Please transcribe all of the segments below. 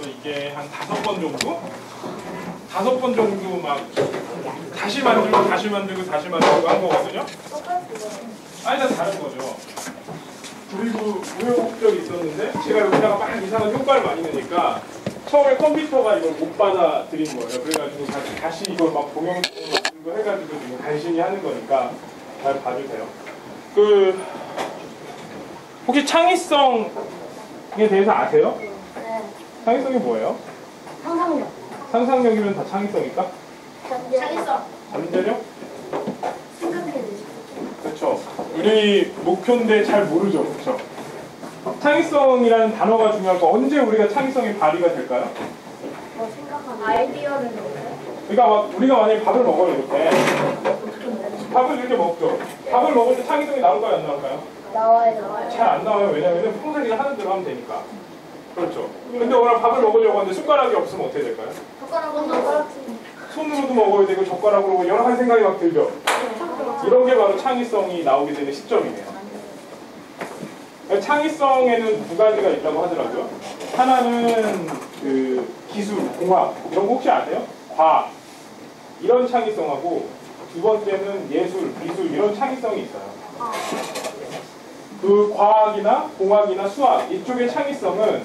이게 한 5번 정도? 5번 정도 막 다시 만들고 다시 만들고 다시 만들고 한 거거든요. 아니, 다 다른 거죠. 그리고 우여곡절이 있었는데 제가 여기다가 막 이상한 효과를 많이 내니까 처음에 컴퓨터가 이걸 못 받아들인 거예요. 그래가지고 다시 이걸 막 동영상을 만들고 해가지고 지금 간신히 하는 거니까 잘 봐주세요. 혹시 창의성에 대해서 아세요? 네. 창의성이 뭐예요? 상상력. 상상력이면 다 창의성일까? 창의성. 잠재력? 생각해내죠. 그렇죠. 우리 목표인데 잘 모르죠. 그렇죠. 창의성이라는 단어가 중요한 거 언제 우리가 창의성이 발휘가 될까요? 뭐 생각하는 아이디어를 넣어요? 그러니까 우리가 만약에 밥을 먹어요. 이렇게 밥을 이렇게 먹죠. 밥을 먹을 때 창의성이 나올까요? 안 나올까요? 나와요. 잘 안 나와요. 왜냐하면 평소에 하는 대로 하면 되니까. 그렇죠. 근데 오늘 밥을 먹으려고 하는데 숟가락이 없으면 어떻게 될까요? 손으로도 먹어야 되고 젓가락으로 먹고 여러 가지 생각이 막 들죠. 이런 게 바로 창의성이 나오게 되는 시점이네요. 창의성에는 두 가지가 있다고 하더라고요. 하나는 그 기술, 공학 이런 거 혹시 아세요? 과학 이런 창의성하고 두 번째는 예술, 미술 이런 창의성이 있어요. 그 과학이나 공학이나 수학 이쪽의 창의성은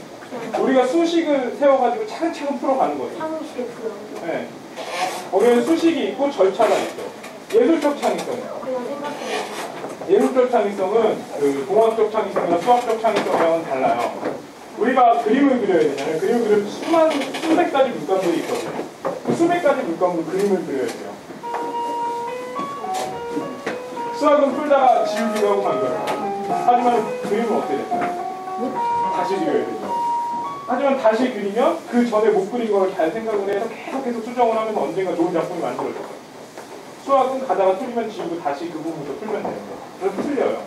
우리가 수식을 세워가지고 차근차근 풀어가는 거예요. 네. 거기에는 수식이 있고 절차가 있죠. 예술적 창의성이요. 예술적 창의성은 그 공학적 창의성이나 수학적 창의성이랑은 달라요. 우리가 그림을 그려야 되잖아요. 그림을 그리면 수백 가지 물감들이 있거든요. 그 수백 가지 물감으로 그림을 그려야 돼요. 수학은 풀다가 지우기도 하고 만들어요. 하지만 그림은 어떻게 될까요? 다시 그려야 되죠. 하지만 다시 그리면 그 전에 못 그린 걸 잘 생각을 해서 계속해서 수정을 하면서 언젠가 좋은 작품이 만들어져요. 수학은 가다가 틀리면 지우고 다시 그 부분부터 풀면 되는 거예요. 그래서 틀려요.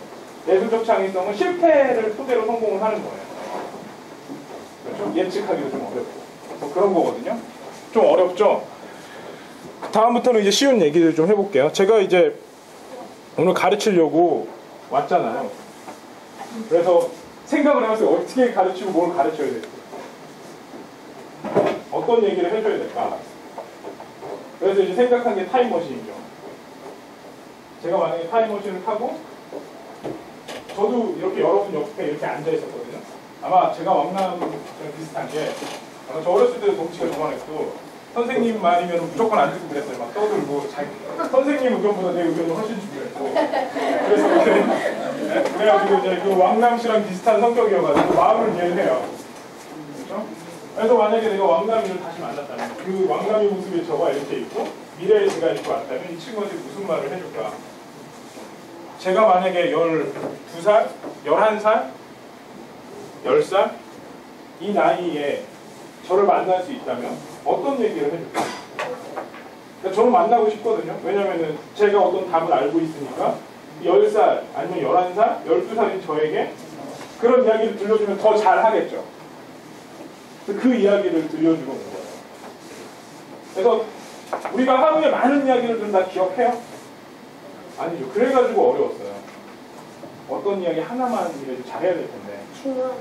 예술적 창의성은 실패를 토대로 성공을 하는 거예요. 그렇죠? 예측하기도 좀 어렵고. 뭐 그런 거거든요. 좀 어렵죠? 다음부터는 이제 쉬운 얘기를 좀 해볼게요. 제가 이제 오늘 가르치려고 왔잖아요. 그래서 생각을 해봤어요. 어떻게 가르치고 뭘 가르쳐야 될지. 어떤 얘기를 해줘야 될까. 그래서 이제 생각한 게 타임머신이죠. 제가 만약에 타임머신을 타고 저도 이렇게 여러분 옆에 이렇게 앉아 있었거든요. 아마 제가 왕남이랑 비슷한 게 아마 저 어렸을 때도 덩치가 조만했고 선생님 말이면 무조건 안 듣고 그랬어요. 막 떠들고 선생님 의견보다 내 의견이 훨씬 중요했고 그래가지고 이제 그 왕남 씨랑 비슷한 성격이어가지고 마음을 이해해요. 그렇죠? 그래서 만약에 내가 왕남이를 다시 만났다면 그 왕남이 모습이 저가 이렇게 있고 미래에 제가 이렇게 왔다면 이 친구한테 무슨 말을 해줄까? 제가 만약에 12살, 11살, 10살 이 나이에 저를 만날 수 있다면 어떤 얘기를 해줄까? 그러니까 저를 만나고 싶거든요. 왜냐면은 제가 어떤 답을 알고 있으니까 10살 아니면 11살, 12살인 저에게 그런 이야기를 들려주면 더 잘하겠죠. 그 이야기를 들려주는 거예요. 그래서 우리가 하루에 많은 이야기를 좀 다 기억해요? 아니죠. 그래가지고 어려웠어요. 어떤 이야기 하나만이라도 잘해야 될 텐데. 중요한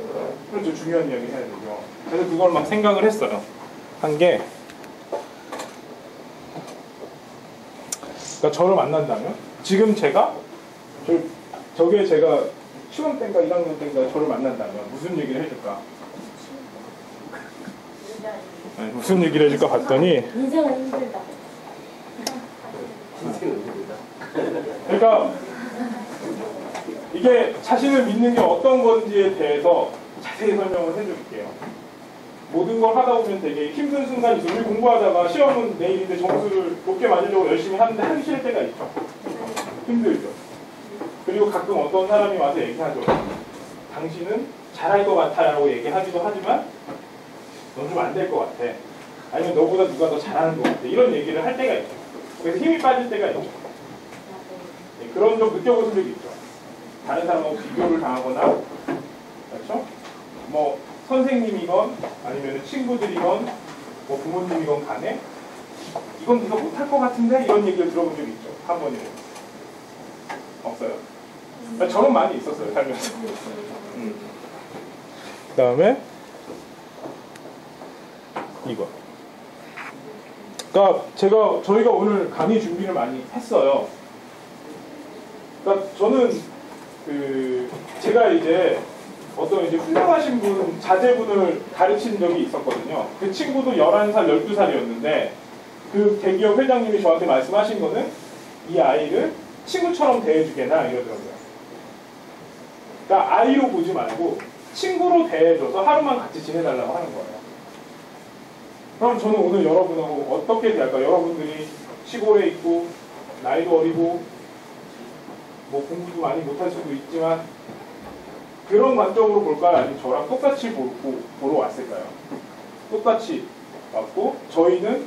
그렇죠. 중요한 이야기 해야 되죠. 그래서 그걸 막 생각을 했어요. 한 게 그러니까 저를 만난다면 지금 제가 저게 제가 시험 때인가 1학년 때인가 저를 만난다면 무슨 얘기를 해줄까? 아니, 무슨 얘기를 해줄까 봤더니 인생은 힘들다. 그러니까 이게 자신을 믿는 게 어떤 건지에 대해서 자세히 설명을 해줄게요. 모든 걸 하다 보면 되게 힘든 순간이 있어요. 우리 공부하다가 시험은 내일인데 점수를 높게 맞으려고 열심히 하는데 하기 싫을 때가 있죠. 힘들죠. 그리고 가끔 어떤 사람이 와서 얘기하죠. 당신은 잘할 것 같아 라고 얘기하기도 하지만 넌 좀 안 될 것 같아. 아니면 너보다 누가 더 잘하는 것 같아. 이런 얘기를 할 때가 있죠. 그래서 힘이 빠질 때가 있죠. 네, 그런 좀 느껴보신 적이 있죠. 다른 사람하고 비교를 당하거나 그렇죠? 뭐 선생님이건 아니면 친구들이건 뭐 부모님이건 간에 이건 네가 못할 것 같은데 이런 얘기를 들어본 적이 있죠. 한 번이라도. 없어요? 저는 많이 있었어요. 살면서. 그 다음에 이거. 그러니까 저희가 오늘 강의 준비를 많이 했어요. 그러니까 저는 제가 이제 어떤 이제 훌륭하신 분, 자제분을 가르친 적이 있었거든요. 그 친구도 11살, 12살이었는데 그 대기업 회장님이 저한테 말씀하신 거는 이 아이를 친구처럼 대해주게나 이러더라고요. 그러니까 아이로 보지 말고 친구로 대해줘서 하루만 같이 지내달라고 하는 거예요. 그럼 저는 오늘 여러분하고 어떻게 대할까? 여러분들이 시골에 있고 나이도 어리고 뭐 공부도 많이 못할 수도 있지만 그런 관점으로 볼까요? 아니면 저랑 똑같이 보러 왔을까요? 똑같이 왔고 저희는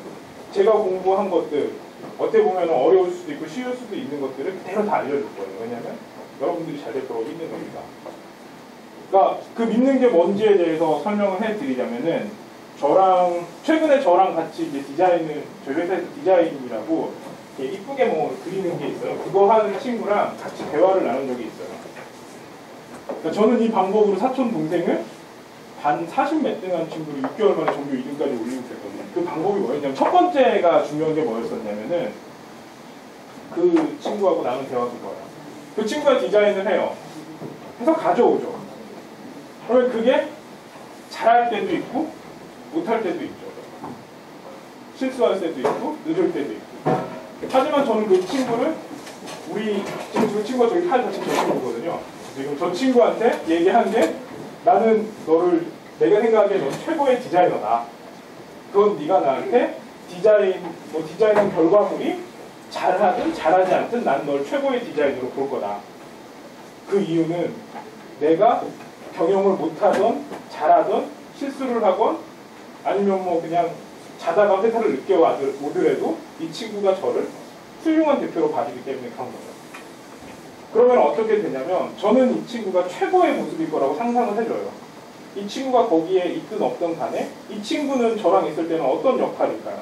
제가 공부한 것들 어떻게 보면 어려울 수도 있고 쉬울 수도 있는 것들을 그대로 다 알려줄 거예요. 왜냐하면 여러분들이 잘 될 거라고 믿는 겁니다. 그러니까 그 믿는 게 뭔지에 대해서 설명을 해드리자면은 최근에 저랑 같이 이제 디자인을 저희 회사에서 디자인이라고 이쁘게 뭐 그리는 게 있어요. 그거 하는 친구랑 같이 대화를 나눈 적이 있어요. 그러니까 저는 이 방법으로 사촌 동생을 반 40몇 등 한 친구를 6개월 만에 전교 2등까지 올리고 그랬거든요. 그 방법이 뭐였냐면 첫 번째가 중요한 게 뭐였었냐면은 그 친구하고 나눈 대화가 그거예요. 그 친구가 디자인을 해요. 해서 가져오죠. 그러면 그게 잘할 때도 있고 못할 때도 있죠. 실수할 때도 있고 늦을 때도 있고. 하지만 저는 그 친구를 지금 그 친구가 저기 칼 다친 저 친구거든요. 지금 저 친구한테 얘기한 게 나는 내가 생각하기에 넌 최고의 디자이너다. 그건 네가 나한테 디자인한 결과물이 잘하든 잘하지 않든 난 널 최고의 디자이너로 볼 거다. 그 이유는 내가 경영을 못하던 잘하던 실수를 하건 아니면 뭐 그냥 자다가 회사를 늦게 오더라도 이 친구가 저를 훌륭한 대표로 봐주기 때문에 그런 거죠. 그러면 어떻게 되냐면 저는 이 친구가 최고의 모습일 거라고 상상을 해줘요. 이 친구가 거기에 있든 없든 간에 이 친구는 저랑 있을 때는 어떤 역할일까요?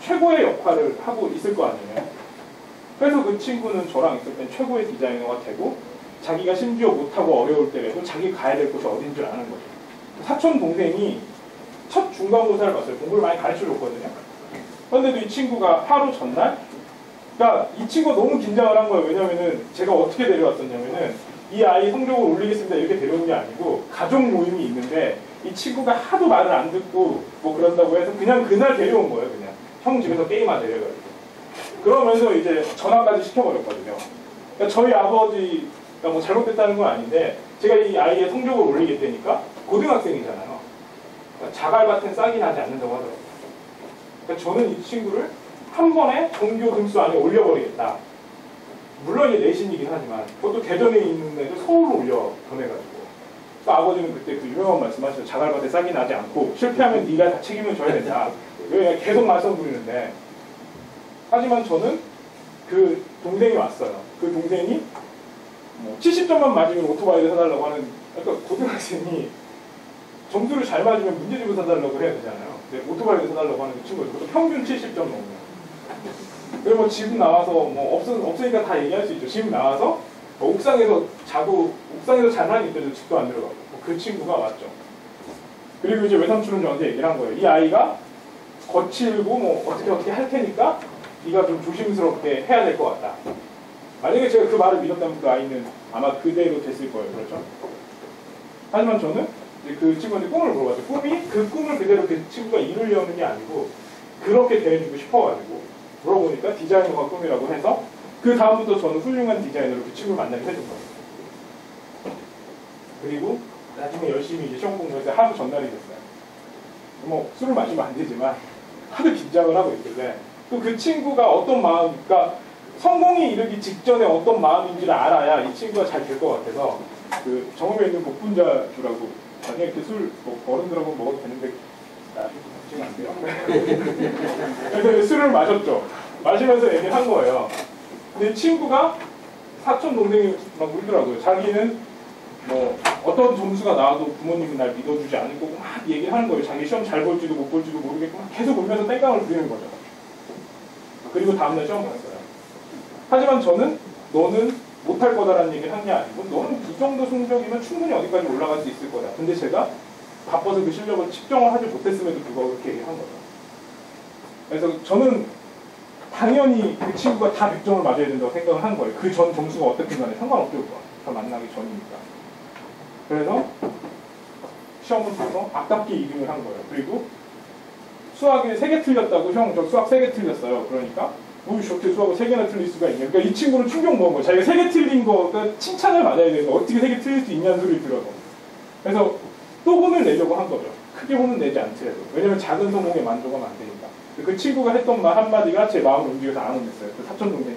최고의 역할을 하고 있을 거 아니에요. 그래서 그 친구는 저랑 있을 땐 최고의 디자이너가 되고 자기가 심지어 못하고 어려울 때라도 자기 가야 될 곳이 어딘 줄 아는 거죠. 사촌 동생이 첫 중간고사를 봤어요. 공부를 많이 가르쳐줬거든요. 그런데도 이 친구가 하루 전날 그러니까 이 친구가 너무 긴장을 한 거예요. 왜냐면은 제가 어떻게 데려왔었냐면은 이 아이 성적을 올리겠습니다 이렇게 데려온 게 아니고 가족 모임이 있는데 이 친구가 하도 말을 안 듣고 뭐 그런다고 해서 그냥 그날 데려온 거예요. 그냥 형 집에서 게임하자 이래가지고 그러면서 이제 전화까지 시켜버렸거든요. 그러니까 저희 아버지가 뭐 잘못됐다는 건 아닌데 제가 이 아이의 성적을 올리겠다니까 고등학생이잖아요. 그러니까 자갈밭은 싹이 나지 않는다고 하더라고요. 그러니까 저는 이 친구를 한 번에 전교 등수 안에 올려버리겠다. 물론 이제 내신이긴 하지만 그것도 대전에 있는 애들 서울로 올려 보내가지고 그러니까 아버지는 그때 그 유명한 말씀하셨죠. 자갈밭에 싹이 나지 않고 실패하면 네가 다 책임을 져야 된다. 왜 계속 말씀 부리는데 하지만 저는 그 동생이 왔어요. 그 동생이 뭐 70점만 맞으면 오토바이를 사달라고 하는 그러니까 고등학생이 점수를 잘 맞으면 문제집을 사달라고 해야 되잖아요. 근데 오토바이를 사달라고 하는 그 친구가 그것도 평균 70점 넘어요. 그리고 뭐 집 나와서 뭐 없으니까 다 얘기할 수 있죠. 집 나와서 뭐 옥상에서 자고 옥상에서 잘만 있더라도 집도 안 들어가고 그 친구가 왔죠. 그리고 이제 외삼촌은 저한테 얘기를 한 거예요. 이 아이가 거칠고 뭐 어떻게 할 테니까 네가 좀 조심스럽게 해야 될 것 같다. 만약에 제가 그 말을 믿었다면 그 아이는 아마 그대로 됐을 거예요. 그렇죠? 하지만 저는 이제 그 친구한테 꿈을 물어봤죠. 그 꿈을 그대로 그 친구가 이루려는 게 아니고 그렇게 대해주고 싶어가지고 물어보니까 디자이너가 꿈이라고 해서 그 다음부터 저는 훌륭한 디자이너로 그 친구를 만나게 해준 거예요. 그리고 나중에 열심히 이제 시험 공부해서 하루 전날이 됐어요. 뭐 술을 마시면 안 되지만 하도 긴장을 하고 있길래 또 그 친구가 어떤 마음, 그러니까 성공이 이르기 직전에 어떤 마음인지를 알아야 이 친구가 잘 될 것 같아서 그 정읍에 있는 복분자주라고 나중에 이렇게 술 뭐 어른들하고 먹어도 되는데 지금 안 돼요. 그래서 술을 마셨죠. 마시면서 얘기를 한 거예요. 근데 친구가 사촌 동생이 막 울더라고요. 자기는 뭐 어떤 점수가 나와도 부모님이 날 믿어주지 않을 거고 막 얘기를 하는 거예요. 자기 시험 잘 볼지도 못 볼지도 모르겠고 막 계속 울면서 땡깡을 부리는 거죠. 그리고 다음날 시험 봤어요. 하지만 저는 너는 못할 거다라는 얘기를 한 게 아니고 너는 이 정도 성적이면 충분히 어디까지 올라갈 수 있을 거다. 근데 제가 바빠서 그 실력을 측정을 하지 못했음에도 불구하고 그렇게 얘기한 거죠. 그래서 저는 당연히 그 친구가 다 100점을 맞아야 된다고 생각을 한 거예요. 그 전 점수가 어떻든 간에 상관없죠. 저 만나기 전이니까. 그래서 시험을 봐서 아깝게 2등을 한 거예요. 그리고 수학에 3개 틀렸다고, 형 저 수학 3개 틀렸어요. 그러니까 어떻게 수학을 3개나 틀릴 수가 있냐. 그러니까 이 친구는 충격 먹은 거예요. 자기가 3개 틀린 거, 그러니까 칭찬을 받아야 되는 거, 어떻게 3개 틀릴 수 있냐는 소리를 들어서. 그래서 또 혼을 내려고 한 거죠. 크게 혼은 내지 않더라도. 왜냐면 작은 성공에 만족하면 안 되니까. 그 친구가 했던 말 한마디가 제 마음을 움직여서 안 혼냈어요. 그 사촌 동생이.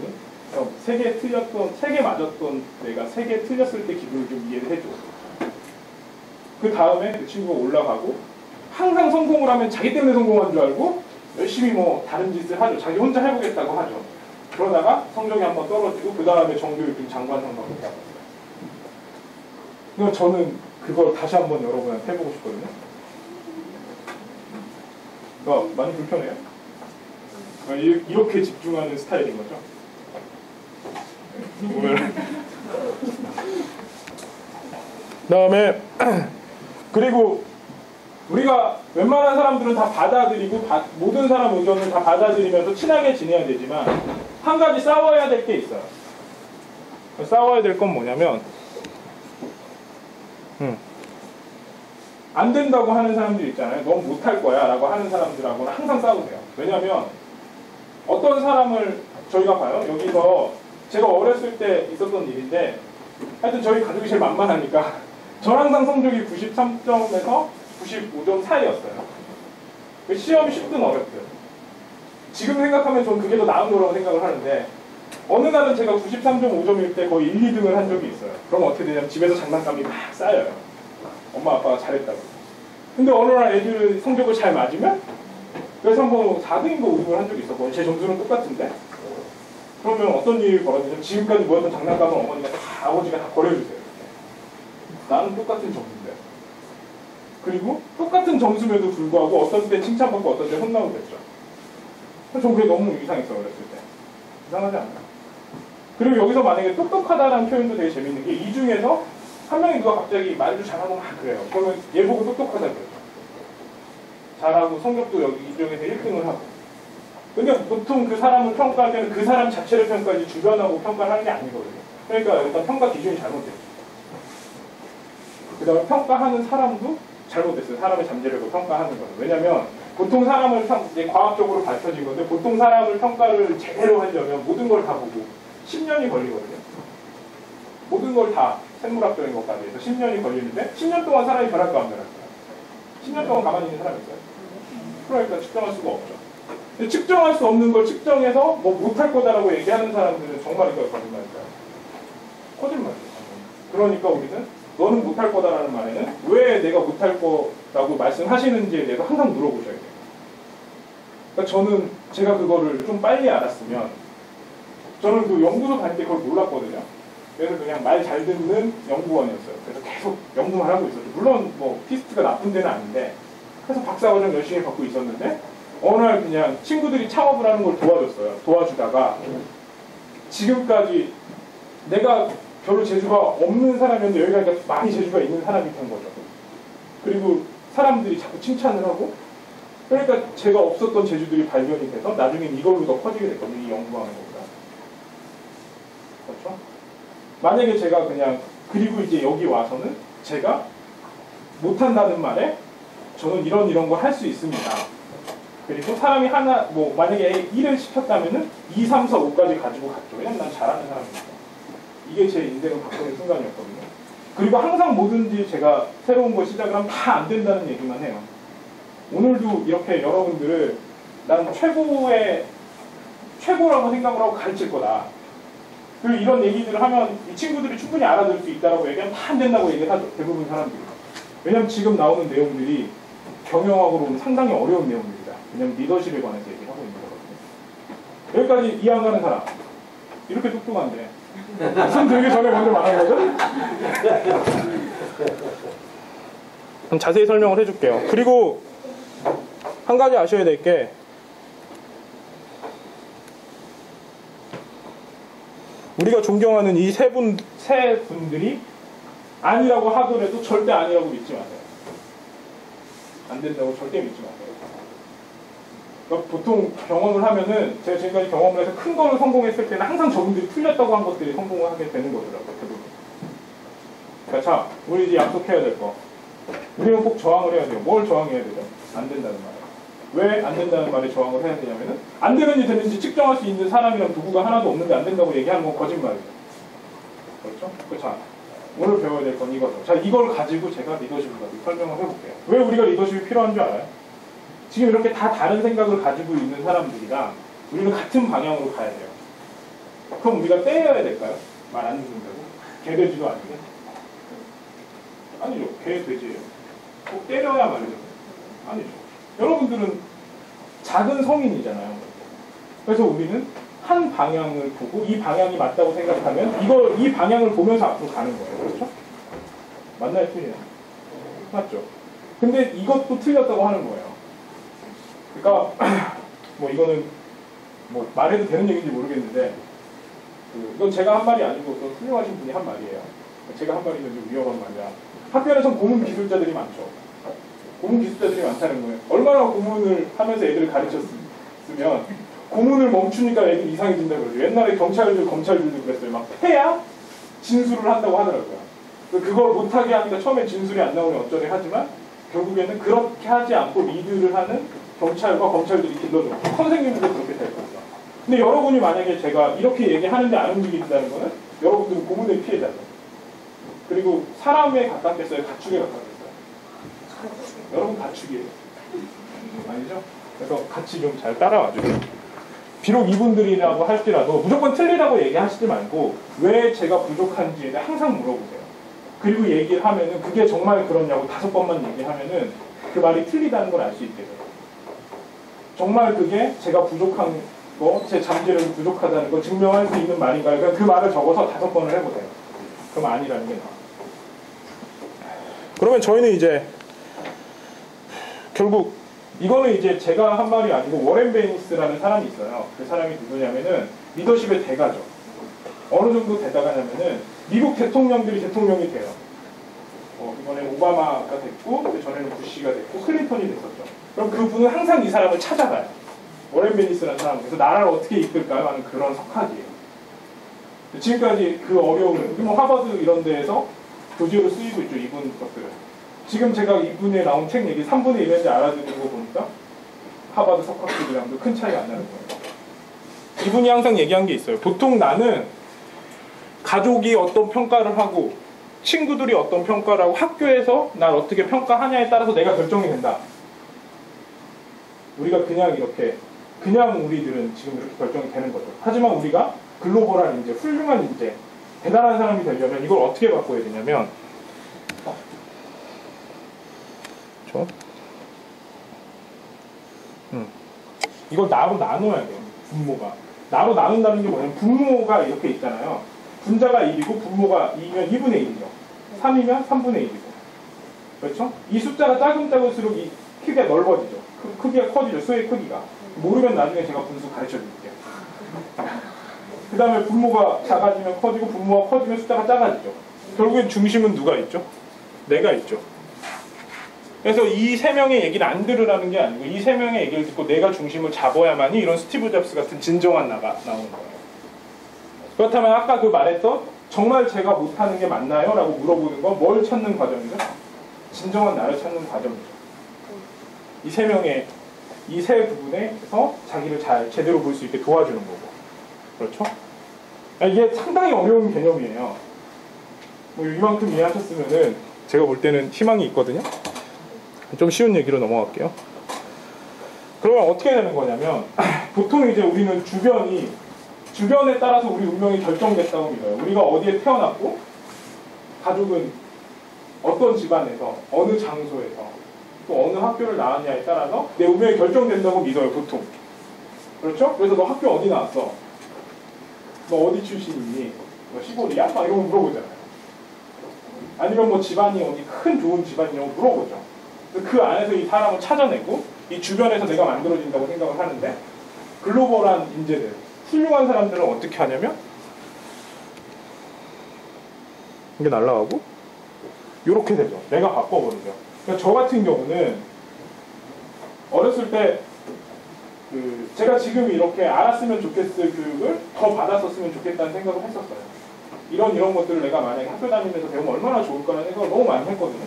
3개 틀렸던, 3개 맞았던 내가 3개 틀렸을 때 기분을 좀 이해를 해줘. 그 다음에 그 친구가 올라가고 항상 성공을 하면 자기 때문에 성공한 줄 알고 열심히 뭐 다른 짓을 하죠. 자기 혼자 해보겠다고 하죠. 그러다가 성적이 한번 떨어지고 그 다음에 정규 1등 장관 상관을 받았어요. 그러니까 저는 그걸 다시 한번 여러분한테 해보고 싶거든요. 많이 불편해요? 이렇게 집중하는 스타일인 거죠? 그 다음에 그리고 우리가 웬만한 사람들은 다 받아들이고 모든 사람 의견을 다 받아들이면서 친하게 지내야 되지만 한 가지 싸워야 될 게 있어요. 싸워야 될 건 뭐냐면 안 된다고 하는 사람들 있잖아요. 넌 못할 거야 라고 하는 사람들하고는 항상 싸우세요. 왜냐면 어떤 사람을 저희가 봐요. 여기서 제가 어렸을 때 있었던 일인데 하여튼 저희 가족이 제일 만만하니까 전 항상 성적이 93점에서 95점 사이였어요. 시험이 쉽든 어렵든. 지금 생각하면 전 그게 더 나은 거라고 생각을 하는데 어느 날은 제가 93.5점일 때 거의 1, 2등을 한 적이 있어요. 그럼 어떻게 되냐면 집에서 장난감이 막 쌓여요. 엄마 아빠가 잘했다고. 근데 어느 날 애들 성적을 잘 맞으면 그래서 뭐 4등인가 5등을 한 적이 있었거든요. 제 점수는 똑같은데 그러면 어떤 일이 벌어지냐면 지금까지 모였던 장난감을 어머니가 다 아버지가 다 버려주세요. 나는 똑같은 점수인데. 그리고 똑같은 점수에도 불구하고 어떤 때 칭찬받고 어떤 때 혼나고 그랬죠. 전 그게 너무 이상했어요. 어렸을 때. 이상하지 않나요? 그리고 여기서 만약에 똑똑하다라는 표현도 되게 재밌는 게 이 중에서 한 명이 누가 갑자기 말도 잘하고 막 그래요. 그러면 얘 보고 똑똑하다 그러죠. 잘하고 성적도 여기 이 중에서 1등을 하고. 그러니까 보통 그 사람을 평가할 때는 그 사람 자체를 평가하지 주변하고 평가를 하는 게 아니거든요. 그러니까 일단 평가 기준이 잘못됐죠. 그 다음에 평가하는 사람도 잘못됐어요. 사람의 잠재력을 평가하는 거는. 왜냐면 보통 사람을 이제 과학적으로 밝혀진 건데 보통 사람을 평가를 제대로 하려면 모든 걸 다 보고 10년이 걸리거든요. 모든 걸 다 생물학적인 것까지 해서 10년이 걸리는데 10년 동안 사람이 변할까 안 변할까요? 10년 동안 가만히 있는 사람이 있어요. 그러니까 측정할 수가 없죠. 근데 측정할 수 없는 걸 측정해서 뭐 못할 거다라고 얘기하는 사람들은 정말일까요? 거짓말일까요? 거짓말이에요. 그러니까 우리는 너는 못할 거다라는 말에는 왜 내가 못할 거라고 말씀하시는지에 대해서 항상 물어보셔야 돼요. 그러니까 저는 제가 그거를 좀 빨리 알았으면 저는 그 연구소 다닐 때 그걸 몰랐거든요. 그래서 그냥 말 잘 듣는 연구원이었어요. 그래서 계속 연구만 하고 있었죠. 물론 뭐 피스트가 나쁜 데는 아닌데 그래서 박사과정 열심히 받고 있었는데 어느 날 그냥 친구들이 창업을 하는 걸 도와줬어요. 도와주다가 지금까지 내가 별로 재주가 없는 사람이었는데 여기가 많이 재주가 있는 사람이 된 거죠. 그리고 사람들이 자꾸 칭찬을 하고 그러니까 제가 없었던 재주들이 발견이 돼서 나중엔 이걸로 더 커지게 됐거든요. 이 연구하는 것보다. 그렇죠? 만약에 제가 그냥 그리고 이제 여기 와서는 제가 못한다는 말에 저는 이런 거 할 수 있습니다. 그리고 사람이 하나 뭐 만약에 1을 시켰다면은 2, 3, 4, 5까지 가지고 갔죠. 왜냐면 난 잘하는 사람이니까. 이게 제 인생을 바꾸는 순간이었거든요. 그리고 항상 뭐든지 제가 새로운 거 시작을 하면 다 안 된다는 얘기만 해요. 오늘도 이렇게 여러분들을 난 최고라고 생각을 하고 가르칠 거다. 그리고 이런 얘기들을 하면 이 친구들이 충분히 알아들을 수 있다고 얘기하면 다 안 된다고 얘기하죠. 대부분 사람들이. 왜냐면 지금 나오는 내용들이 경영학으로는 상당히 어려운 내용들이다. 왜냐면 리더십에 관해서 얘기를 하고 있는 거거든요. 여기까지 이해 안 가는 사람. 이렇게 똑똑한데. 손 들기 전에 먼저 말하는 거죠? 그럼 자세히 설명을 해줄게요. 그리고 한 가지 아셔야 될 게 우리가 존경하는 이 세 분들이 아니라고 하더라도 절대 아니라고 믿지 마세요. 안 된다고 절대 믿지 마세요. 그러니까 보통 경험을 하면은 제가 지금까지 경험을 해서 큰 거를 성공했을 때는 항상 저분들이 틀렸다고 한 것들이 성공을 하게 되는 거더라고요. 대부분. 그러니까 자, 우리 이제 약속해야 될 거. 우리는 꼭 저항을 해야 돼요. 뭘 저항해야 되죠? 안 된다는 말. 왜 안 된다는 말에 저항을 해야 되냐면은 안 되는지 되는지 측정할 수 있는 사람이랑 도구가 하나도 없는데 안 된다고 얘기하는 건 거짓말이에요. 그렇죠? 자, 오늘 배워야 될 건 이거죠. 자, 이걸 가지고 제가 리더십을 가지고 설명을 해볼게요. 왜 우리가 리더십이 필요한 줄 알아요? 지금 이렇게 다 다른 생각을 가지고 있는 사람들이랑 우리는 같은 방향으로 가야 돼요. 그럼 우리가 때려야 될까요? 말 안 듣는다고? 개돼지도 아닌데? 아니죠. 개돼지예요. 꼭 때려야 말이죠. 아니죠. 여러분들은 작은 성인이잖아요. 그래서 우리는 한 방향을 보고 이 방향이 맞다고 생각하면 이 방향을 보면서 앞으로 가는 거예요. 그렇죠? 맞나요? 틀리나요? 맞죠? 근데 이것도 틀렸다고 하는 거예요. 그러니까 뭐 이거는 뭐 말해도 되는 얘기인지 모르겠는데 이건 제가 한 말이 아니고 또 훌륭하신 분이 한 말이에요. 제가 한 말이면 좀 위험한 말이야. 학교에서는 고문 기술자들이 많죠. 고문 기술자들이 많다는 거예요. 얼마나 고문을 하면서 애들을 가르쳤으면 고문을 멈추니까 애들이 이상해진다고 그러죠. 옛날에 경찰들, 검찰들도 그랬어요. 막 패야 진술을 한다고 하더라고요. 그걸 못하게 하니까 처음에 진술이 안 나오니 어쩌네 하지만 결국에는 그렇게 하지 않고 리드를 하는 경찰과 검찰들이 길러줬고 선생님들도 그렇게 될 겁니다. 근데 여러분이 만약에 제가 이렇게 얘기하는데 안 움직인다는 거는 여러분들은 고문의 피해자죠. 그리고 사람에 가깝겠어요? 가축에 가깝겠어요? 여러분 가축이에요. 아니죠? 그래서 같이 좀 잘 따라와주세요. 비록 이분들이라고 할지라도 무조건 틀리다고 얘기하시지 말고 왜 제가 부족한지에 대해 항상 물어보세요. 그리고 얘기를 하면은 그게 정말 그러냐고 5번만 얘기하면은 그 말이 틀리다는 걸 알 수 있게 돼요. 정말 그게 제가 부족한 거, 제 잠재력이 부족하다는 걸 증명할 수 있는 말인가요? 그러니까 그 말을 적어서 5번을 해보세요. 그럼 아니라는 게 나와요. 그러면 저희는 이제 결국 이거는 이제 제가 한 말이 아니고 워렌 베니스라는 사람이 있어요. 그 사람이 누구냐면은 리더십의 대가죠. 어느 정도 대가냐면은 미국 대통령들이 대통령이 돼요. 이번에 오바마가 됐고 전에는 부시가 됐고 클린턴이 됐었죠. 그럼 그분은 항상 이 사람을 찾아가요. 워렌 베니스라는 사람은. 그래서 나라를 어떻게 이끌까요? 하는 그런 석학이에요. 지금까지 그 어려움을 뭐 하버드 이런 데에서 교재로 쓰이고 있죠. 이분 것들은. 지금 제가 이분에 나온 책 얘기 3분의 1인지 알아듣는 거 보니까 하버드 석학들이랑도 큰 차이가 안 나는 거예요. 이분이 항상 얘기한 게 있어요. 보통 나는 가족이 어떤 평가를 하고 친구들이 어떤 평가를 하고 학교에서 날 어떻게 평가하냐에 따라서 내가 결정이 된다. 우리가 그냥 우리들은 지금 이렇게 결정이 되는 거죠. 하지만 우리가 글로벌한 인재, 훌륭한 인재, 대단한 사람이 되려면 이걸 어떻게 바꿔야 되냐면 이걸 나로 나눠야 돼요. 분모가. 나로 나눈다는 게 뭐냐면 분모가 이렇게 있잖아요. 분자가 1이고 분모가 2면 2분의 1이죠. 3이면 3분의 1이고. 그렇죠? 이 숫자가 작을수록 이 크기가 넓어지죠. 크기가 커지죠. 수의 크기가. 모르면 나중에 제가 분수 가르쳐 드릴게요. 그 다음에 분모가 작아지면 커지고 분모가 커지면 숫자가 작아지죠. 결국엔 중심은 누가 있죠? 내가 있죠. 그래서 이 세 명의 얘기를 안 들으라는 게 아니고 이 세 명의 얘기를 듣고 내가 중심을 잡아야만이 이런 스티브 잡스 같은 진정한 나가 나오는 거예요. 그렇다면 아까 그 말했던 정말 제가 못하는 게 맞나요? 라고 물어보는 건 뭘 찾는 과정이죠? 진정한 나를 찾는 과정이죠. 이 세 명의 이 세 부분에서 자기를 잘 제대로 볼 수 있게 도와주는 거고. 그렇죠? 이게 상당히 어려운 개념이에요. 뭐 이만큼 이해하셨으면은 제가 볼 때는 희망이 있거든요. 좀 쉬운 얘기로 넘어갈게요. 그러면 어떻게 되는 거냐면 보통 이제 우리는 주변에 따라서 우리 운명이 결정됐다고 믿어요. 우리가 어디에 태어났고 가족은 어떤 집안에서 어느 장소에서 또 어느 학교를 나왔냐에 따라서 내 운명이 결정된다고 믿어요. 보통. 그렇죠? 그래서 너 학교 어디 나왔어? 너 어디 출신이니? 너 시골이야? 막 이런 거 물어보잖아요. 아니면 뭐 집안이 어디 큰 좋은 집안이냐고 물어보죠. 그 안에서 이 사람을 찾아내고 이 주변에서 내가 만들어진다고 생각을 하는데 글로벌한 인재들, 훌륭한 사람들은 어떻게 하냐면 이게 날아가고 이렇게 되죠. 내가 바꿔버리죠. 그러니까 저 같은 경우는 어렸을 때 제가 지금 이렇게 알았으면 좋겠을 교육을 더 받았었으면 좋겠다는 생각을 했었어요. 이런 것들을 내가 만약에 학교 다니면서 배우면 얼마나 좋을까라는 생각을 너무 많이 했거든요.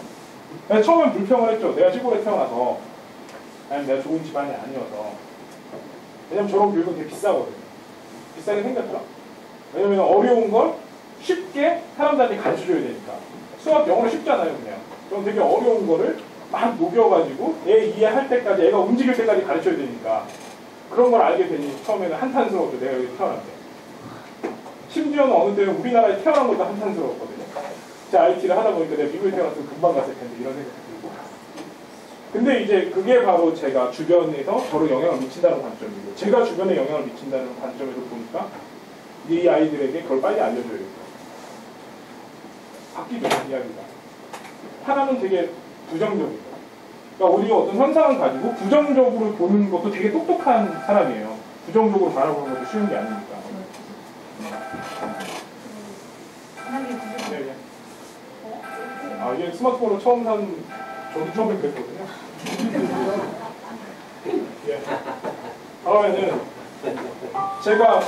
처음엔 불평을 했죠. 내가 시골에 태어나서, 아니면 내가 좋은 집안이 아니어서. 왜냐면 저런 교육은 되게 비싸거든요. 비싸게 생겼죠. 왜냐면 어려운 걸 쉽게 사람들한테 가르쳐줘야 되니까. 수학, 영어는 쉽잖아요, 그냥. 그럼 되게 어려운 거를 막 녹여가지고 애 이해할 때까지, 애가 움직일 때까지 가르쳐야 되니까. 그런 걸 알게 되니 처음에는 한탄스러웠죠. 내가 여기 태어날 때. 심지어는 어느 때는 우리나라에 태어난 것도 한탄스러웠거든요. 제가 IT를 하다 보니까 내가 미국에 태어났으면 금방 갔을 텐데 이런 생각이 들고. 근데 이제 그게 바로 제가 주변에서 저를 영향을 미친다는 관점이고, 제가 주변에 영향을 미친다는 관점에서 보니까 이 아이들에게 그걸 빨리 알려줘야겠다. 바뀌죠, 이야기가. 하나는 되게 부정적이고, 그러니까 우리가 어떤 현상을 가지고 부정적으로 보는 것도 되게 똑똑한 사람이에요. 부정적으로 바라보는 것도 쉬운 게 아니니까. 네. 아, 이게 스마트폰을 처음 산, 저도 처음에 그랬거든요. 예. 그러면은, 제가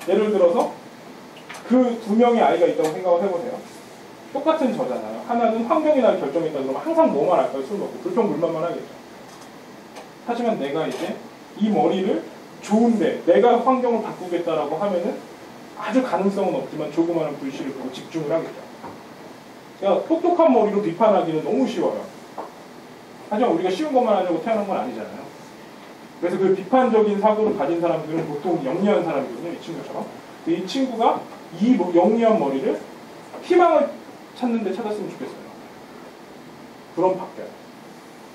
예를 들어서 그 두 명의 아이가 있다고 생각을 해보세요. 똑같은 저잖아요. 하나는 환경이나 결정했다 그러면 항상 뭐만 할까요? 술 먹고 불평불만만 하겠죠. 하지만 내가 이제 이 머리를 좋은데 내가 환경을 바꾸겠다라고 하면은 아주 가능성은 없지만 조그마한 불씨를 보고 집중을 하겠죠. 그러니까 똑똑한 머리로 비판하기는 너무 쉬워요. 하지만 우리가 쉬운 것만 하려고 태어난 건 아니잖아요. 그래서 그 비판적인 사고를 가진 사람들은 보통 영리한 사람이거든요. 이 친구처럼. 이 친구가 이 영리한 머리를 희망을 찾는 데 찾았으면 좋겠어요. 그럼 바뀌어요.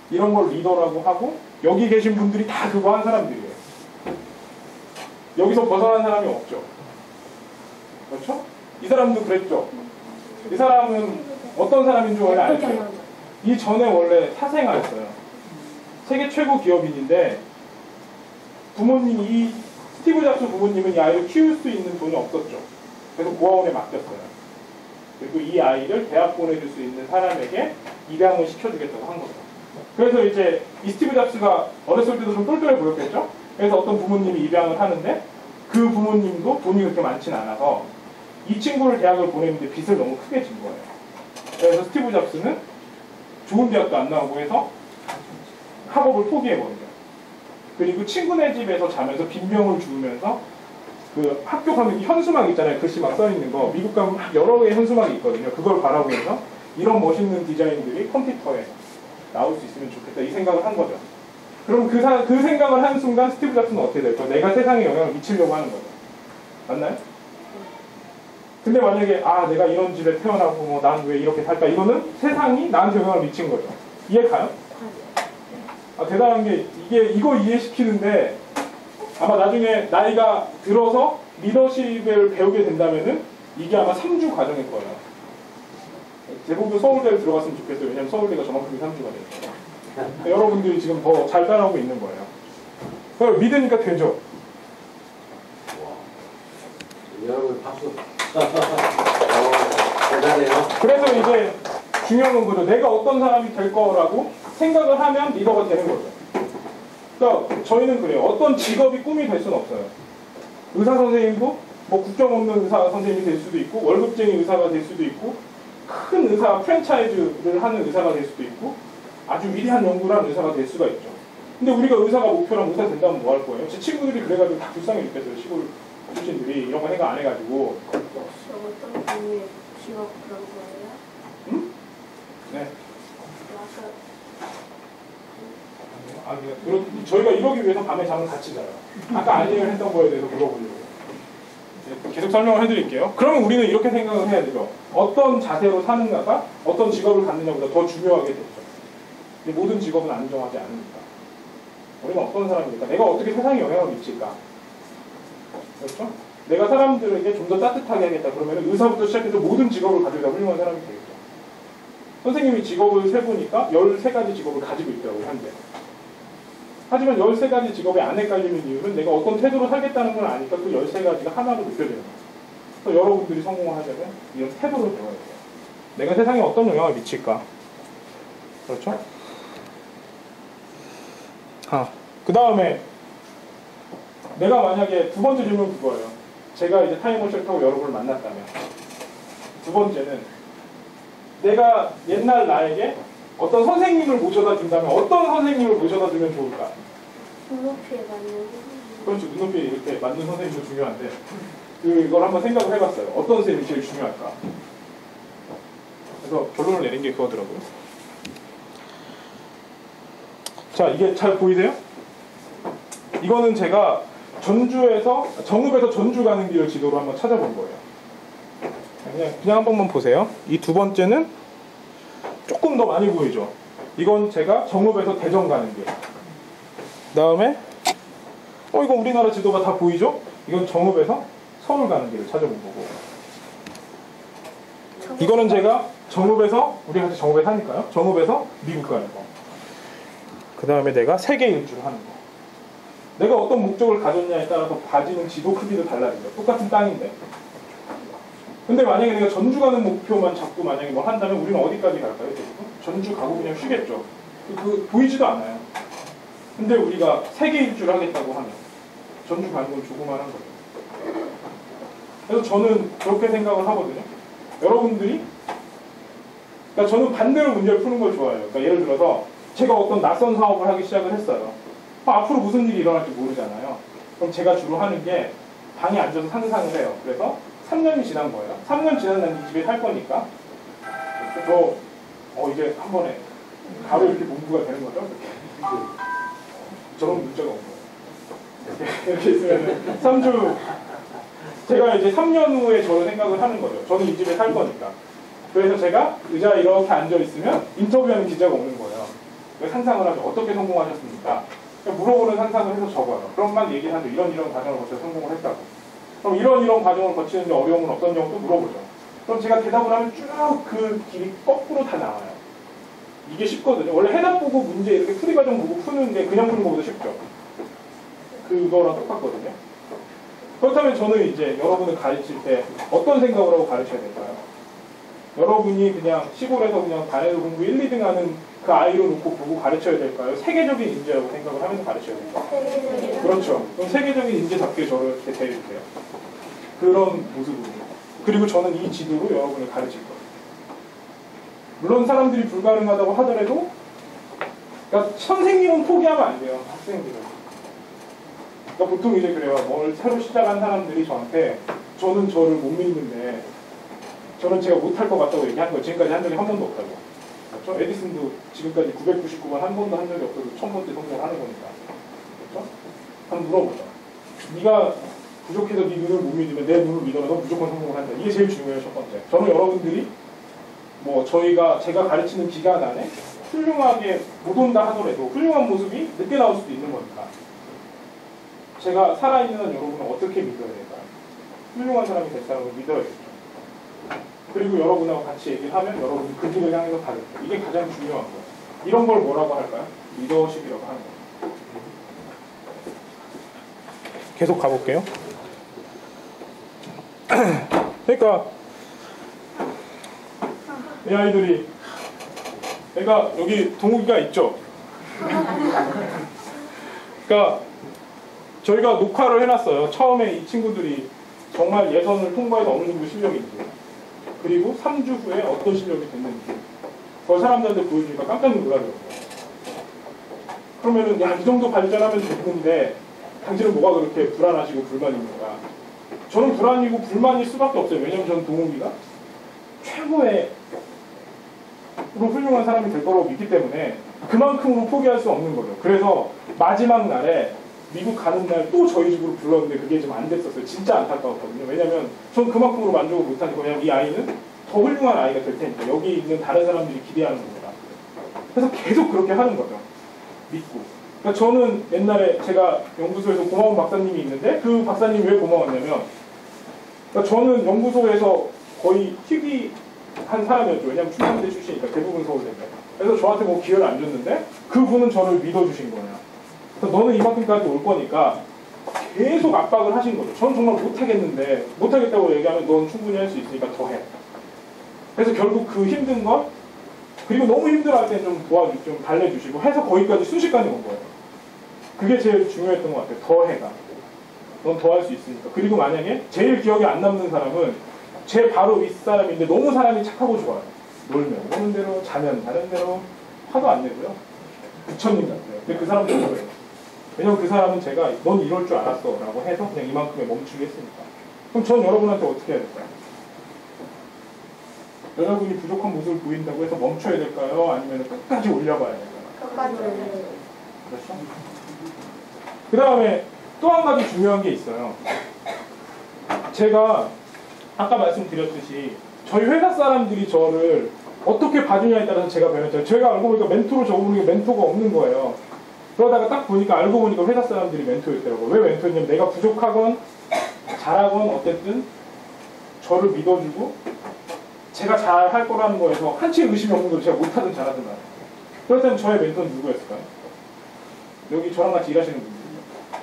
이런 걸 리더라고 하고, 여기 계신 분들이 다 그거 한 사람들이에요. 여기서 벗어난 사람이 없죠. 그렇죠? 이 사람도 그랬죠. 이 사람은 어떤 사람인 줄 원래 알죠. 이 전에 원래 사생아였어요. 세계 최고 기업인인데 부모님이, 이 스티브 잡스 부모님은 이 아이를 키울 수 있는 돈이 없었죠. 그래서 고아원에 맡겼어요. 그리고 이 아이를 대학 보내줄 수 있는 사람에게 입양을 시켜주겠다고 한 거죠. 그래서 이제 이 스티브 잡스가 어렸을 때도 좀 똘똘해 보였겠죠? 그래서 어떤 부모님이 입양을 하는데 그 부모님도 돈이 그렇게 많진 않아서 이 친구를 대학을 보내는데 빚을 너무 크게 진 거예요. 그래서 스티브 잡스는 좋은 대학도 안 나오고 해서 학업을 포기해버리죠. 그리고 친구네 집에서 자면서 빈병을 주우면서 그 학교 가면 현수막 있잖아요. 글씨 막 써있는 거. 미국 가면 막 여러 개의 현수막이 있거든요. 그걸 바라고 해서 이런 멋있는 디자인들이 컴퓨터에 나올 수 있으면 좋겠다. 이 생각을 한 거죠. 그럼 그 생각을 한 순간 스티브 잡스는 어떻게 될까요? 내가 세상에 영향을 미치려고 하는 거죠. 맞나요? 근데 만약에 내가 이런 집에 태어나고 난 왜 이렇게 살까? 이거는 세상이 나한테 영향을 미친 거죠. 이해 가요? 대단한 게 이거 이해시키는데 아마 나중에 나이가 들어서 리더십을 배우게 된다면은 이게 아마 3주 과정일 거예요. 대부분 서울대를 들어갔으면 좋겠어요. 왜냐면 서울대가 저만큼이 3주가 되니까. 여러분들이 지금 더 잘 따라오고 있는 거예요. 그걸 믿으니까 되죠. 여러분 박수. 대단해요. 그래서 이제 중요한 건 거죠. 내가 어떤 사람이 될 거라고 생각을 하면 리더가 되는 거죠. 그러니까 저희는 그래요. 어떤 직업이 꿈이 될 수는 없어요. 의사 선생님도 뭐 국경 없는 의사 선생님이 될 수도 있고 월급쟁이 의사가 될 수도 있고 큰 의사 프랜차이즈를 하는 의사가 될 수도 있고 아주 위대한 연구를 하는 의사가 될 수가 있죠. 근데 우리가 의사가 목표라면 의사 된다면 뭐 할 거예요? 제 친구들이 그래가지고 다 불쌍해 죽겠어요. 시골 출신들이 이런 거 생각 안 해가지고. 어떤 분이 직업 그런 거예요? 응? 네. 저희가 이러기 위해서 밤에 잠을 같이 자요. 아까 아니면 했던 거에 대해서 물어보려고. 계속 설명을 해드릴게요. 그러면 우리는 이렇게 생각을 해야 되죠. 어떤 자세로 사는가가 어떤 직업을 갖느냐보다 더 중요하게 되죠. 근데 모든 직업은 안정하지 않으니까. 우리는 어떤 사람입니까? 내가 어떻게 세상에 영향을 미칠까? 그렇죠? 내가 사람들에게 좀 더 따뜻하게 하겠다. 그러면 의사부터 시작해서 모든 직업을 가지고 다 훌륭한 사람이 되겠죠. 선생님이 직업을 세보니까 13가지 직업을 가지고 있더라고요, 현재. 하지만 13가지 직업에 안 헷갈리는 이유는 내가 어떤 태도로 살겠다는 걸 아니까 그 13가지가 하나로 느껴지는 거예요. 그래서 여러분들이 성공을 하려면 이런 태도를 배워야 돼요. 내가 세상에 어떤 영향을 미칠까? 그렇죠? 그 다음에 내가 만약에 두 번째 질문 그거예요. 제가 이제 타임머신을 타고 여러분을 만났다면 두 번째는 내가 옛날 나에게 어떤 선생님을 모셔다 준다면 어떤 선생님을 모셔다 주면 좋을까? 눈높이에 맞는. 그렇죠. 눈높이에 이렇게 맞는 선생님도 중요한데 그걸 한번 생각을 해봤어요. 어떤 선생님이 제일 중요할까? 그래서 결론을 내린 게 그거더라고요. 자, 이게 잘 보이세요? 이거는 제가 정읍에서 전주 가는 길을 지도로 한번 찾아본 거예요. 그냥 한 번만 보세요. 이 두 번째는 조금 더 많이 보이죠? 이건 제가 정읍에서 대전 가는 길. 그 다음에 이거 우리나라 지도가 다 보이죠? 이건 정읍에서 서울 가는 길을 찾아본 거고. 이거는 제가 정읍에서, 우리 같이 정읍에 사니까요. 정읍에서 미국 가는 거. 그 다음에 내가 세계 일주를 하는 거. 내가 어떤 목적을 가졌냐에 따라서 봐지는 지도 크기도 달라져요. 똑같은 땅인데. 근데 만약에 내가 전주 가는 목표만 잡고 만약에 뭐 한다면 우리는 어디까지 갈까요? 전주 가고 그냥 쉬겠죠. 보이지도 않아요. 근데 우리가 세계 일주를 하겠다고 하면 전주 가는 건 조그만한 거예요. 그래서 저는 그렇게 생각을 하거든요. 여러분들이, 그러니까 저는 반대로 문제를 푸는 걸 좋아해요. 그러니까 예를 들어서 제가 어떤 낯선 사업을 하기 시작을 했어요. 앞으로 무슨 일이 일어날지 모르잖아요. 그럼 제가 주로 하는 게 방에 앉아서 상상을 해요. 그래서 3년이 지난 거예요. 3년 지난 난 이 집에 살 거니까 이제 한 번에 바로 이렇게 공부가 되는 거죠. 저런 문자가 온 거예요. 이렇게 있으면 3주, 제가 이제 3년 후에 저를 생각을 하는 거죠. 저는 이 집에 살 거니까. 그래서 제가 의자에 이렇게 앉아있으면 인터뷰하는 기자가 오는 거예요. 상상을 하죠. 어떻게 성공하셨습니까? 물어보는 상상을 해서 적어요. 그럼 막 얘기를 하죠. 이런 과정을 거쳐 성공을 했다고. 그럼 이런 과정을 거치는데 어려움은 없었냐고 또 물어보죠. 그럼 제가 대답을 하면 쭉 그 길이 거꾸로 다 나와요. 이게 쉽거든요. 원래 해답 보고 문제 이렇게 풀이 과정 보고 푸는 게 그냥 푸는 것보다 쉽죠. 그거랑 똑같거든요. 그렇다면 저는 이제 여러분을 가르칠 때 어떤 생각을 하고 가르쳐야 될까요? 여러분이 그냥 시골에서 그냥 반에서 공부 1, 2등 하는 그 아이로 놓고 보고 가르쳐야 될까요? 세계적인 인재라고 생각을 하면서 가르쳐야 될까요? 그렇죠. 그럼 세계적인 인재답게 저를 이렇게 대해주세요. 그런 모습으로. 그리고 저는 이 지도로 여러분을 가르칠 거예요. 물론 사람들이 불가능하다고 하더라도, 그러니까 선생님은 포기하면 안 돼요. 학생들은. 그러니까 보통 이제 그래요. 뭘 새로 시작한 사람들이 저한테 저는 저를 못 믿는데 저는 제가 못할 것 같다고 얘기하는 거예요. 지금까지 한 적이 한 번도 없다고. 그렇죠? 에디슨도 지금까지 999번 한 번도 한 적이 없어도 1000번째 성공을 하는 거니까. 그렇죠? 한번 물어보자. 네가 부족해서 네 눈을 못 믿으면 내 눈을 믿어라. 너 무조건 성공을 한다. 이게 제일 중요해요. 첫 번째. 저는 여러분들이 제가 가르치는 기간 안에 훌륭하게 못 온다 하더라도 훌륭한 모습이 늦게 나올 수도 있는 거니까. 제가 살아있는 여러분을 어떻게 믿어야 될까요? 훌륭한 사람이 될 사람을 믿어야겠죠. 그리고 여러분하고 같이 얘기를 하면 여러분이 그 길을 향해서 가겠죠. 이게 가장 중요한 거예요. 이런 걸 뭐라고 할까요? 리더십이라고 하는 거예요. 계속 가볼게요. 그러니까 이 아이들이, 그러니까 여기 동욱이가 있죠. 그러니까 저희가 녹화를 해놨어요. 처음에 이 친구들이 정말 예선을 통과해서 어느 정도 실력인지, 그리고 3주 후에 어떤 실력이 됐는지 그걸 사람들한테 보여주니까 깜짝 놀라더라고요. 그러면은 이 정도 발전하면 됐는데 당신은 뭐가 그렇게 불안하시고 불만입니까? 저는 불안이고 불만일 수밖에 없어요. 왜냐면 저는 동욱이가 최고의 훌륭한 사람이 될 거라고 믿기 때문에 그만큼으로 포기할 수 없는 거죠. 그래서 마지막 날에 미국 가는 날 또 저희 집으로 불렀는데 그게 좀 안 됐었어요. 진짜 안타까웠거든요. 왜냐면 전 그만큼으로 만족을 못하니까. 왜냐면 이 아이는 더 훌륭한 아이가 될 테니까. 여기 있는 다른 사람들이 기대하는 겁니다. 그래서 계속 그렇게 하는 거죠. 믿고. 그러니까 저는 옛날에 제가 연구소에서 고마운 박사님이 있는데 그 박사님이 왜 고마웠냐면, 그러니까 저는 연구소에서 거의 희귀한 사람이었죠. 왜냐면 충남대 출신이니까 대부분 서울대인데. 그래서 저한테 뭐 기회를 안 줬는데 그분은 저를 믿어주신 거예요. 그래서 너는 이만큼까지 올 거니까 계속 압박을 하신 거죠. 저는 정말 못하겠는데, 못하겠다고 얘기하면 넌 충분히 할 수 있으니까 더 해. 그래서 결국 그 힘든 것, 그리고 너무 힘들어할 때 좀 도와주고 좀 달래주시고 해서 거기까지 순식간에 온 거예요. 그게 제일 중요했던 것 같아요. 더 해가. 넌 더 할 수 있으니까. 그리고 만약에 제일 기억에 안 남는 사람은 제 바로 윗사람인데 너무 사람이 착하고 좋아요. 놀면 노는 대로, 자면 자는 대로 화도 안 내고요. 부처님 같아요. 근데 그 사람도 그래요. 왜냐면 그 사람은 제가 넌 이럴 줄 알았어 라고 해서 그냥 이만큼에 멈추게 했으니까. 그럼 전 여러분한테 어떻게 해야 될까요? 여러분이 부족한 모습을 보인다고 해서 멈춰야 될까요? 아니면 끝까지 올려봐야 될까요? 끝까지. 그렇죠? 그 다음에 또 한 가지 중요한 게 있어요. 제가 아까 말씀드렸듯이 저희 회사 사람들이 저를 어떻게 봐주냐에 따라서 제가 변했죠. 제가 알고 보니까 멘토로 적어보는 게 멘토가 없는 거예요. 그러다가 딱 보니까 알고 보니까 회사 사람들이 멘토였더라고요. 왜 멘토였냐면 내가 부족하건 잘하건 어쨌든 저를 믿어주고 제가 잘 할 거라는 거에서 한치의 의심이 없는 걸 제가 못하든 잘하든 말이에요. 그렇다면 저의 멘토는 누구였을까요? 여기 저랑 같이 일하시는 분들이요.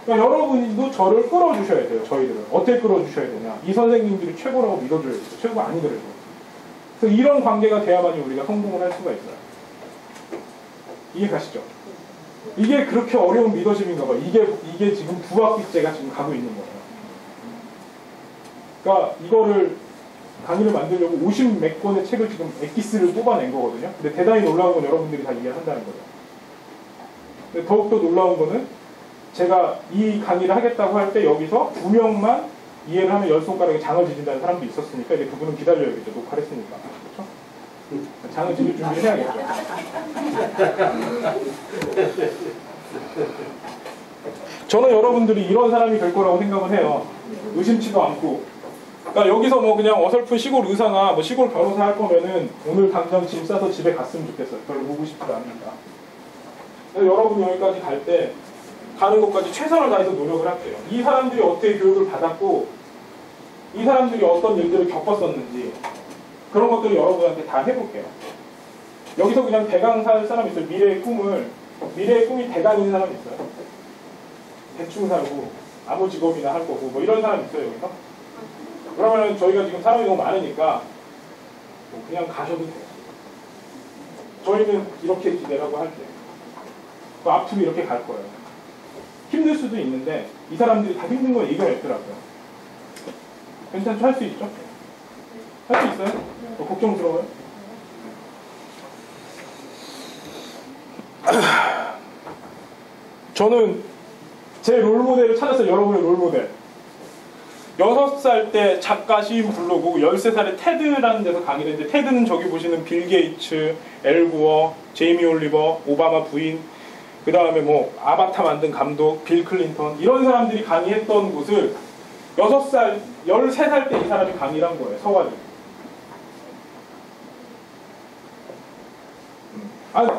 그러니까 여러분도 저를 끌어주셔야 돼요. 저희들은. 어떻게 끌어주셔야 되냐. 이 선생님들이 최고라고 믿어줘야 돼요. 최고가 아니더라도. 그래서 이런 관계가 돼야만이 우리가 성공을 할 수가 있어요. 이해가시죠? 이게 그렇게 어려운 리더십인가 봐요. 이게 지금 부학기제가 지금 가고 있는 거예요. 그러니까 이거를 강의를 만들려고 50 몇 권의 책을 지금 엑기스를 뽑아낸 거거든요. 근데 대단히 놀라운 건 여러분들이 다 이해를 한다는 거죠. 근데 더욱더 놀라운 거는 제가 이 강의를 하겠다고 할 때 여기서 2명만 이해를 하면 10손가락에 장을 지진다는 사람도 있었으니까 이제 그분은 기다려야겠죠. 녹화를 했으니까. 그렇죠? 장을 지질 준비를 해야겠죠. 저는 여러분들이 이런 사람이 될 거라고 생각을 해요. 의심치도 않고. 그러니까 여기서 뭐 그냥 어설픈 시골 의사나 뭐 시골 변호사 할 거면은 오늘 당장 짐 싸서 집에 갔으면 좋겠어요. 별로 보고 싶지도 않으니까. 그래서 여러분이 여기까지 갈 때 가는 것까지 최선을 다해서 노력을 할게요. 이 사람들이 어떻게 교육을 받았고 이 사람들이 어떤 일들을 겪었었는지 그런 것들을 여러분한테 다 해볼게요. 여기서 그냥 대강 살 사람 있어요. 미래의 꿈이 대강인 사람 있어요. 대충 살고 아무 직업이나 할 거고 뭐 이런 사람 있어요. 여기서? 그러면 저희가 지금 사람이 너무 많으니까 뭐 그냥 가셔도 돼요. 저희는 이렇게 지내라고 할게요. 또 앞으로 이렇게 갈 거예요. 힘들 수도 있는데 이 사람들이 다 힘든 걸 이겨냈더라고요. 괜찮죠? 할 수 있죠? 할 수 있어요? 걱정스러워요? 저는 제 롤모델을 찾았어요. 여러분의 롤모델. 6살 때 작가 시인 부르고 13살에 테드라는 데서 강의를 했는데 테드는 저기 보시는 빌 게이츠, 엘 고어, 제이미 올리버, 오바마 부인 그 다음에 뭐 아바타 만든 감독, 빌 클린턴 이런 사람들이 강의했던 곳을 6살, 13살 때 이 사람이 강의를 한 거예요. 서가지고.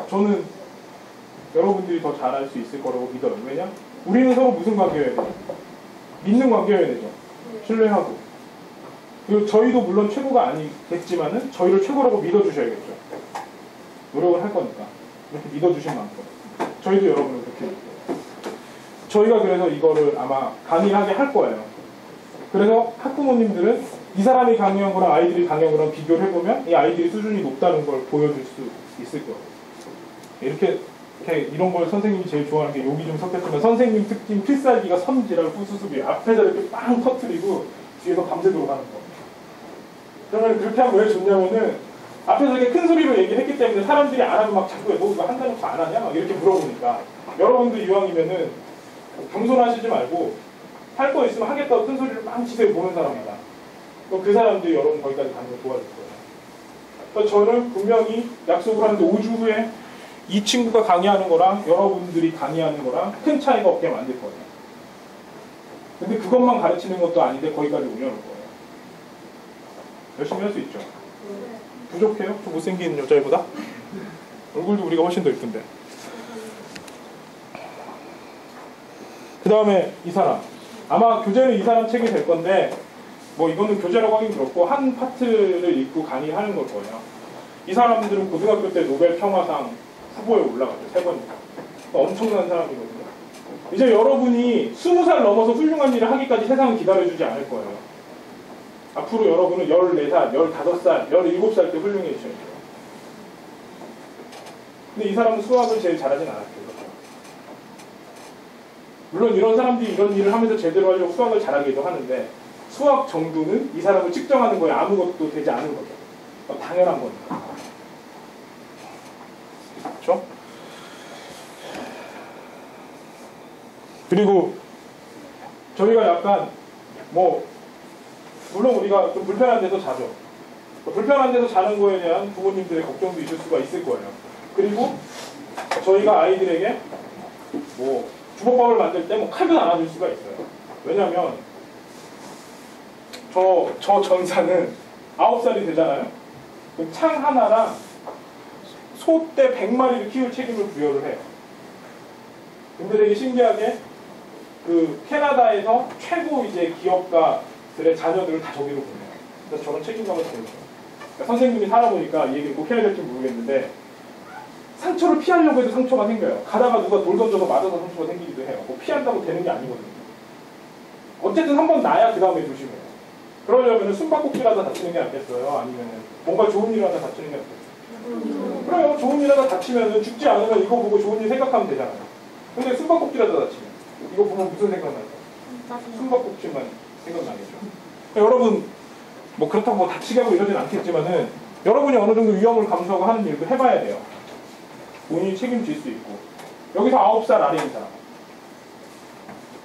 저는 여러분들이 더 잘할 수 있을 거라고 믿어요. 왜냐? 우리는 서로 무슨 관계여야 되죠? 믿는 관계여야 되죠. 신뢰하고. 그리고 저희도 물론 최고가 아니겠지만은 저희를 최고라고 믿어주셔야겠죠. 노력을 할 거니까. 이렇게 믿어주신 만큼. 저희도 여러분을 그렇게 믿어요. 저희가 그래서 이거를 아마 강의하게 할 거예요. 그래서 학부모님들은 이 사람이 강의한 거랑 아이들이 강의한 거랑 비교를 해보면 이 아이들이 수준이 높다는 걸 보여줄 수 있을 거예요. 이렇게 이런 걸 선생님이 제일 좋아하는 게 욕이 좀 섞였지만 선생님 특징 필살기가 선지랄 후수습이 앞에서 이렇게 빵 터트리고 뒤에서 밤새도록 하는 거. 그러면 그렇게 하면 왜 좋냐면은 앞에서 이렇게 큰 소리로 얘기했기 때문에 사람들이 안 하면 막 자꾸 너 이거 한다놓고 안 하냐? 막 이렇게 물어보니까 여러분도 이왕이면은 겸손하시지 말고 할 거 있으면 하겠다고 큰 소리를 빵 치세요. 보는 사람마다. 그럼 그 사람들이 여러분 거기까지 가는 걸 도와줄 거예요. 그러니까 저는 분명히 약속을 하는데 5주 후에 이 친구가 강의하는 거랑 여러분들이 강의하는 거랑 큰 차이가 없게 만들 거예요. 근데 그것만 가르치는 것도 아닌데 거기까지 올려놓을 거예요. 열심히 할 수 있죠. 부족해요? 저 못생긴 여자애보다? 얼굴도 우리가 훨씬 더 예쁜데. 그 다음에 이 사람. 아마 교재는 이 사람 책이 될 건데 뭐 이거는 교재라고 하긴 그렇고 한 파트를 읽고 강의하는 걸 거예요. 이 사람들은 고등학교 때 노벨 평화상 후보에 올라갔죠. 3번이나. 엄청난 사람이거든요. 이제 여러분이 20살 넘어서 훌륭한 일을 하기까지 세상은 기다려주지 않을 거예요. 앞으로 여러분은 14살, 15살, 17살 때 훌륭해지셔야 돼요. 근데 이 사람은 수학을 제일 잘하진 않았죠. 물론 이런 사람들이 이런 일을 하면서 제대로 하려고 수학을 잘하기도 하는데 수학 정도는 이 사람을 측정하는 거에 아무것도 되지 않은 거죠. 당연한 거니까. 그렇죠? 그리고 저희가 약간 뭐 물론 우리가 좀 불편한 데서 자죠. 불편한 데서 자는 거에 대한 부모님들의 걱정도 있을 수가 있을 거예요. 그리고 저희가 아이들에게 뭐 주먹밥을 만들 때 뭐 칼도 나눠줄 수가 있어요. 왜냐면 저 전사는 9살이 되잖아요. 그럼 창 하나랑 소떼 100마리를 키울 책임을 부여를 해요. 근데 되게 신기하게 그 캐나다에서 최고 이제 기업가들의 자녀들을 다 저기로 보내요. 그래서 저런 책임감을 들죠. 그러니까 선생님이 살아보니까 이 얘기를 꼭 해야 될지 모르겠는데 상처를 피하려고 해도 상처가 생겨요. 가다가 누가 돌 던져서 맞아서 상처가 생기기도 해요. 뭐 피한다고 되는 게 아니거든요. 어쨌든 한번 나야 그 다음에 조심해요. 그러려면 숨바꼭질하다 다치는 게 낫겠어요? 아니면 뭔가 좋은 일 하다 다치는 게 낫겠어요? 그래요. 좋은 일 하다 다치면 죽지 않으면 이거 보고 좋은 일 생각하면 되잖아요. 근데 숨바꼭질하다 다치면 이거 보면 무슨 생각날까요? 숨바꼭질만 생각나겠죠. 그러니까 여러분 뭐 그렇다고 뭐 다치게 하고 이러진 않겠지만은 여러분이 어느 정도 위험을 감수하고 하는 일도 해봐야 돼요. 본인이 책임질 수 있고. 여기서 9살 아래인 사람.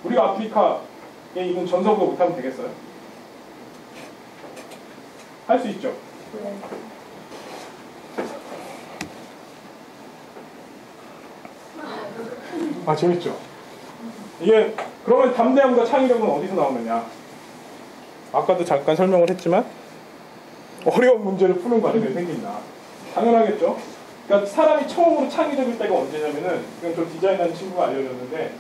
우리가 아프리카에 있는 전서부도 못하면 되겠어요? 할 수 있죠? 네. 아, 재밌죠? 이게 그러면 담대함과 창의력은 어디서 나오느냐? 아까도 잠깐 설명을 했지만 어려운 문제를 푸는 과정에 생긴다. 당연하겠죠? 그러니까 사람이 처음으로 창의적일 때가 언제냐면은 이건 저 디자인하는 친구가 알려줬는데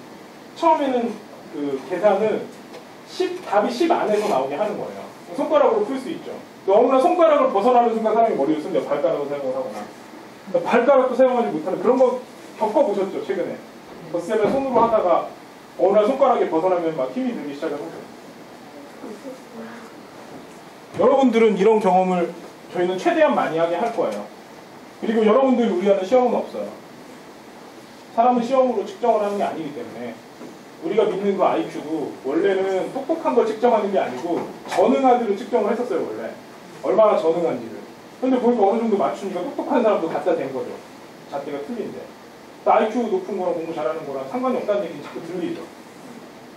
처음에는 그 계산은 답이 10 안에서 나오게 하는 거예요. 손가락으로 풀 수 있죠. 너무나 손가락을 벗어나는 순간 사람이 머리를 쓴대요. 발가락을 사용을 하거나. 그러니까 발가락도 사용하지 못하는 그런 거 겪어보셨죠? 최근에. 덧셈을 손으로 하다가 어느 날 손가락이 벗어나면 막 힘이 들기 시작을 하죠. 여러분들은 이런 경험을 저희는 최대한 많이 하게 할 거예요. 그리고 여러분들이 우리하는 시험은 없어요. 사람은 시험으로 측정을 하는 게 아니기 때문에 우리가 믿는 그 IQ도 원래는 똑똑한 걸 측정하는 게 아니고 전응하기로 측정을 했었어요. 원래 얼마나 전응한지를. 근데 보니까 어느 정도 맞추니까 똑똑한 사람도 갖다 댄 거죠. 잣대가 틀린데. IQ 높은 거랑 공부 잘하는 거랑 상관이 없다는 얘기는 자꾸 들리죠.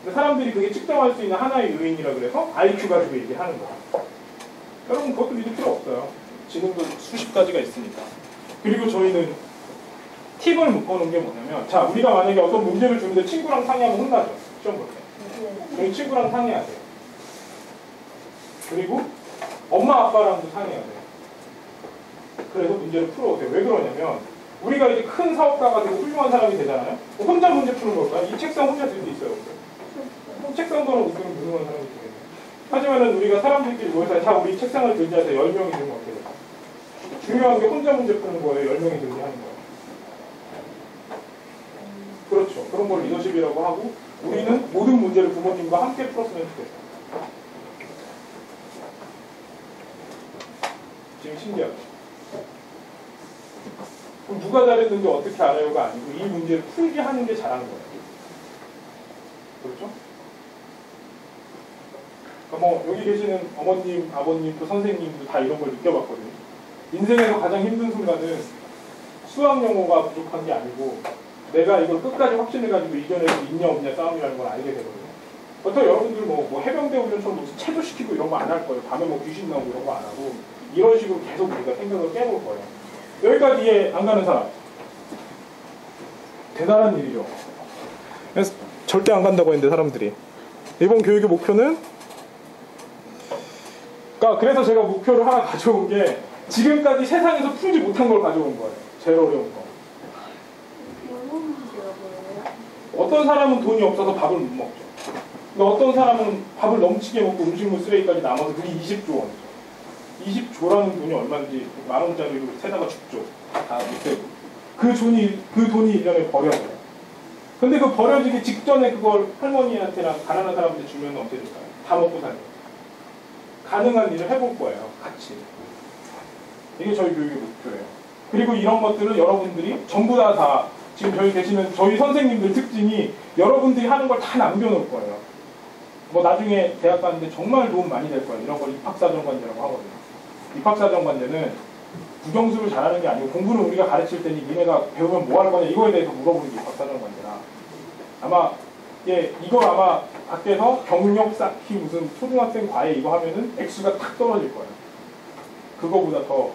근데 사람들이 그게 측정할 수 있는 하나의 요인이라 그래서 IQ 가지고 얘기하는 거야. 여러분 그것도 믿을 필요 없어요. 지금도 수십 가지가 있으니까. 그리고 저희는 팁을 묶어놓은 게 뭐냐면, 자, 우리가 만약에 어떤 문제를 주는데 친구랑 상의하면 혼나죠. 시험 볼 때. 저희 친구랑 상의해야 돼요. 그리고 엄마 아빠랑도 상의해야 돼요. 그래서 문제를 풀어오세요. 왜 그러냐면 우리가 이제 큰 사업가가 되고 훌륭한 사람이 되잖아요. 혼자 문제 푸는 걸까요? 이 책상 혼자 들 수 있어요. 책상 도는 웃기는 무능한 사람이 되겠네요. 하지만은 우리가 사람들끼리 모여서 자 우리 책상을 들자 해서 10명이 들면 어떻게 될까요? 중요한 게 혼자 문제 푸는 거예요. 10명이 들게 하는 거예요. 그렇죠. 그런 걸 리더십이라고 하고 우리는 모든 문제를 부모님과 함께 풀었으면 좋겠어요. 지금 신기하죠? 그럼 누가 잘했는지 어떻게 알아요가 아니고 이 문제를 풀게 하는 게 잘한 거예요. 그렇죠? 그러니까 뭐 여기 계시는 어머님, 아버님, 또 선생님도 다 이런 걸 느껴봤거든요. 인생에서 가장 힘든 순간은 수학 영어가 부족한 게 아니고 내가 이걸 끝까지 확신을 가지고 이겨낼 수 있냐 없냐 싸움이라는 걸 알게 되거든요. 어떻게 여러분들 뭐 해병대 훈련처럼 무슨 체조시키고 이런 거 안 할 거예요. 밤에 뭐 귀신 나오고 이런 거 안 하고 이런 식으로 계속 우리가 생각을 깨볼 거예요. 여기까지 이해 안 가는 사람? 대단한 일이죠. 그래서 절대 안 간다고 했는데 사람들이. 이번 교육의 목표는 그래서 제가 목표를 하나 가져온 게 지금까지 세상에서 풀지 못한 걸 가져온 거예요. 제일 어려운 거. 어떤 사람은 돈이 없어서 밥을 못 먹죠. 근데 어떤 사람은 밥을 넘치게 먹고 음식물 쓰레기까지 남아서 그게 20조 원이죠. 20조라는 돈이 얼마인지 만원짜리로 세다가 죽죠. 다 못되고. 그 돈이 1년에 버려져요. 근데 그 버려지기 직전에 그걸 할머니한테랑 가난한 사람한테 주면 어떻게 될까요? 다 먹고 살아요. 가능한 일을 해볼 거예요. 같이. 이게 저희 교육의 목표예요. 그리고 이런 것들을 여러분들이 전부 다 지금 저희 계시는 저희 선생님들 특징이 여러분들이 하는 걸 다 남겨놓을 거예요. 뭐 나중에 대학 가는데 정말 도움 많이 될 거예요. 이런 걸 입학사정관제라고 하거든요. 입학사정관제는 국영수를 잘하는 게 아니고 공부는 우리가 가르칠 테니 니네가 배우면 뭐 할 거냐 이거에 대해서 물어보는 게 입학사정관제라. 아마 이걸 아마 밖에서 경력 쌓기 무슨 초등학생 과외 이거 하면은 액수가 탁 떨어질 거예요. 그거보다 더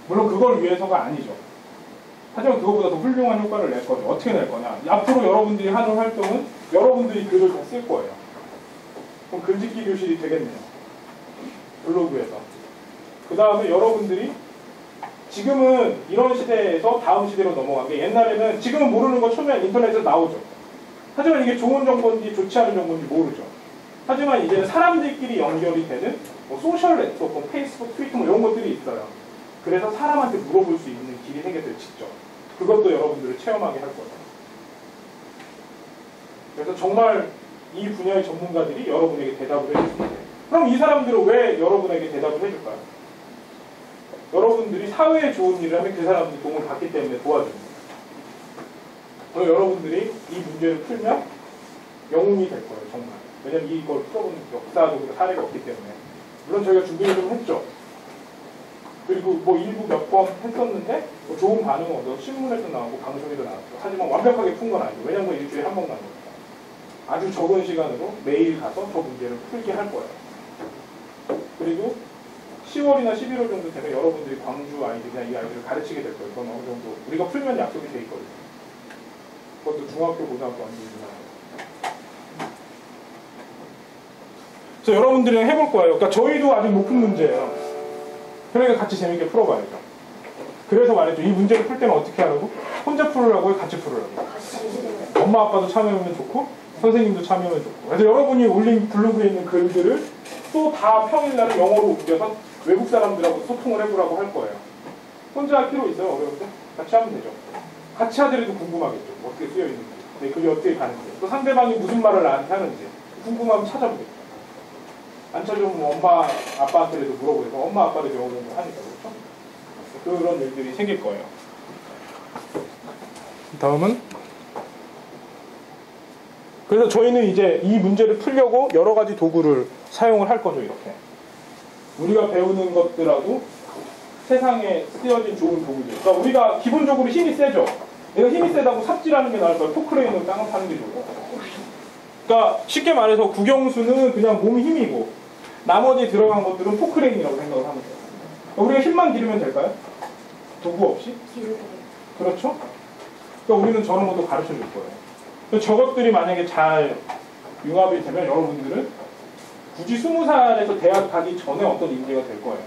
물론 그걸 위해서가 아니죠. 하지만 그거보다 더 훌륭한 효과를 낼 거죠. 어떻게 낼 거냐. 앞으로 여러분들이 하는 활동은 여러분들이 글을 더 쓸 거예요. 그럼 글짓기 교실이 되겠네요. 블로그에서. 그 다음에 여러분들이 지금은 이런 시대에서 다음 시대로 넘어간 게 옛날에는 지금은 모르는 거 처음에 인터넷에서 나오죠. 하지만 이게 좋은 정보인지 좋지 않은 정보인지 모르죠. 하지만 이제는 사람들끼리 연결이 되는 뭐 소셜 네트워크, 뭐 페이스북, 트위터 뭐 이런 것들이 있어요. 그래서 사람한테 물어볼 수 있는 길이 생겼어요, 직접. 그것도 여러분들을 체험하게 할 거예요. 그래서 정말 이 분야의 전문가들이 여러분에게 대답을 해줄 수 있어요. 그럼 이 사람들은 왜 여러분에게 대답을 해줄까요? 여러분들이 사회에 좋은 일을 하면 그 사람들이 도움을 받기 때문에 도와줍니다. 그럼 여러분들이 이 문제를 풀면 영웅이 될 거예요, 정말. 왜냐면 이걸 풀어보는 역사적으로 사례가 없기 때문에. 물론 저희가 준비를 좀 했죠. 그리고 뭐 일부 몇 번 했었는데 뭐 좋은 반응을 얻어서 신문에도 나오고 방송에도 나왔고. 하지만 완벽하게 푼 건 아니고. 왜냐면 일주일에 한 번 가는 거니까. 아주 적은 시간으로 매일 가서 저 문제를 풀게 할 거예요. 그리고 10월이나 11월 정도 되면 여러분들이 광주 아이들이나 이 아이들을 가르치게 될 거예요. 그건 어느 정도 우리가 풀면 약속이 돼 있거든요. 그것도 중학교, 고등학교 아니지만. 그래서 여러분들이랑 해볼 거예요. 그러니까 저희도 아직 못 푼 문제예요. 그러니까 같이 재밌게 풀어봐야죠. 그래서 말했죠. 이 문제를 풀 때는 어떻게 하라고? 혼자 풀으라고요? 같이 풀으라고? 엄마 아빠도 참여하면 좋고 선생님도 참여하면 좋고. 그래서 여러분이 올린 블로그에 있는 글들을 또 다 평일날 영어로 옮겨서 외국 사람들하고 소통을 해보라고 할 거예요. 혼자 할 필요 있어요? 어려운데? 같이 하면 되죠. 같이 하더라도 궁금하겠죠. 어떻게 쓰여있는지. 내 글이 어떻게 가는지. 또 상대방이 무슨 말을 나한테 하는지. 궁금하면 찾아보겠죠. 안 찾아보면 엄마, 아빠한테라도 물어보고 엄마, 아빠도 영어 공부 하니까 그렇죠? 그런 일들이 생길 거예요. 다음은 그래서 저희는 이제 이 문제를 풀려고 여러 가지 도구를 사용을 할 거죠. 이렇게 우리가 배우는 것들하고 세상에 쓰여진 좋은 도구들. 그러니까 우리가 기본적으로 힘이 세죠. 내가 힘이 세다고 삽질하는 게 나을 거야. 포크레인으로 땅을 파는 게 좋고. 그러니까 쉽게 말해서 국영수는 그냥 몸 힘이고 나머지 들어간 것들은 포크레인이라고 생각을 하면 돼요. 우리가 힘만 기르면 될까요? 도구 없이? 그렇죠? 그러니까 우리는 저런 것도 가르쳐 줄 거예요. 저것들이 만약에 잘 융합이 되면 여러분들은 굳이 20살에서 대학 가기 전에 어떤 인재가 될 거예요.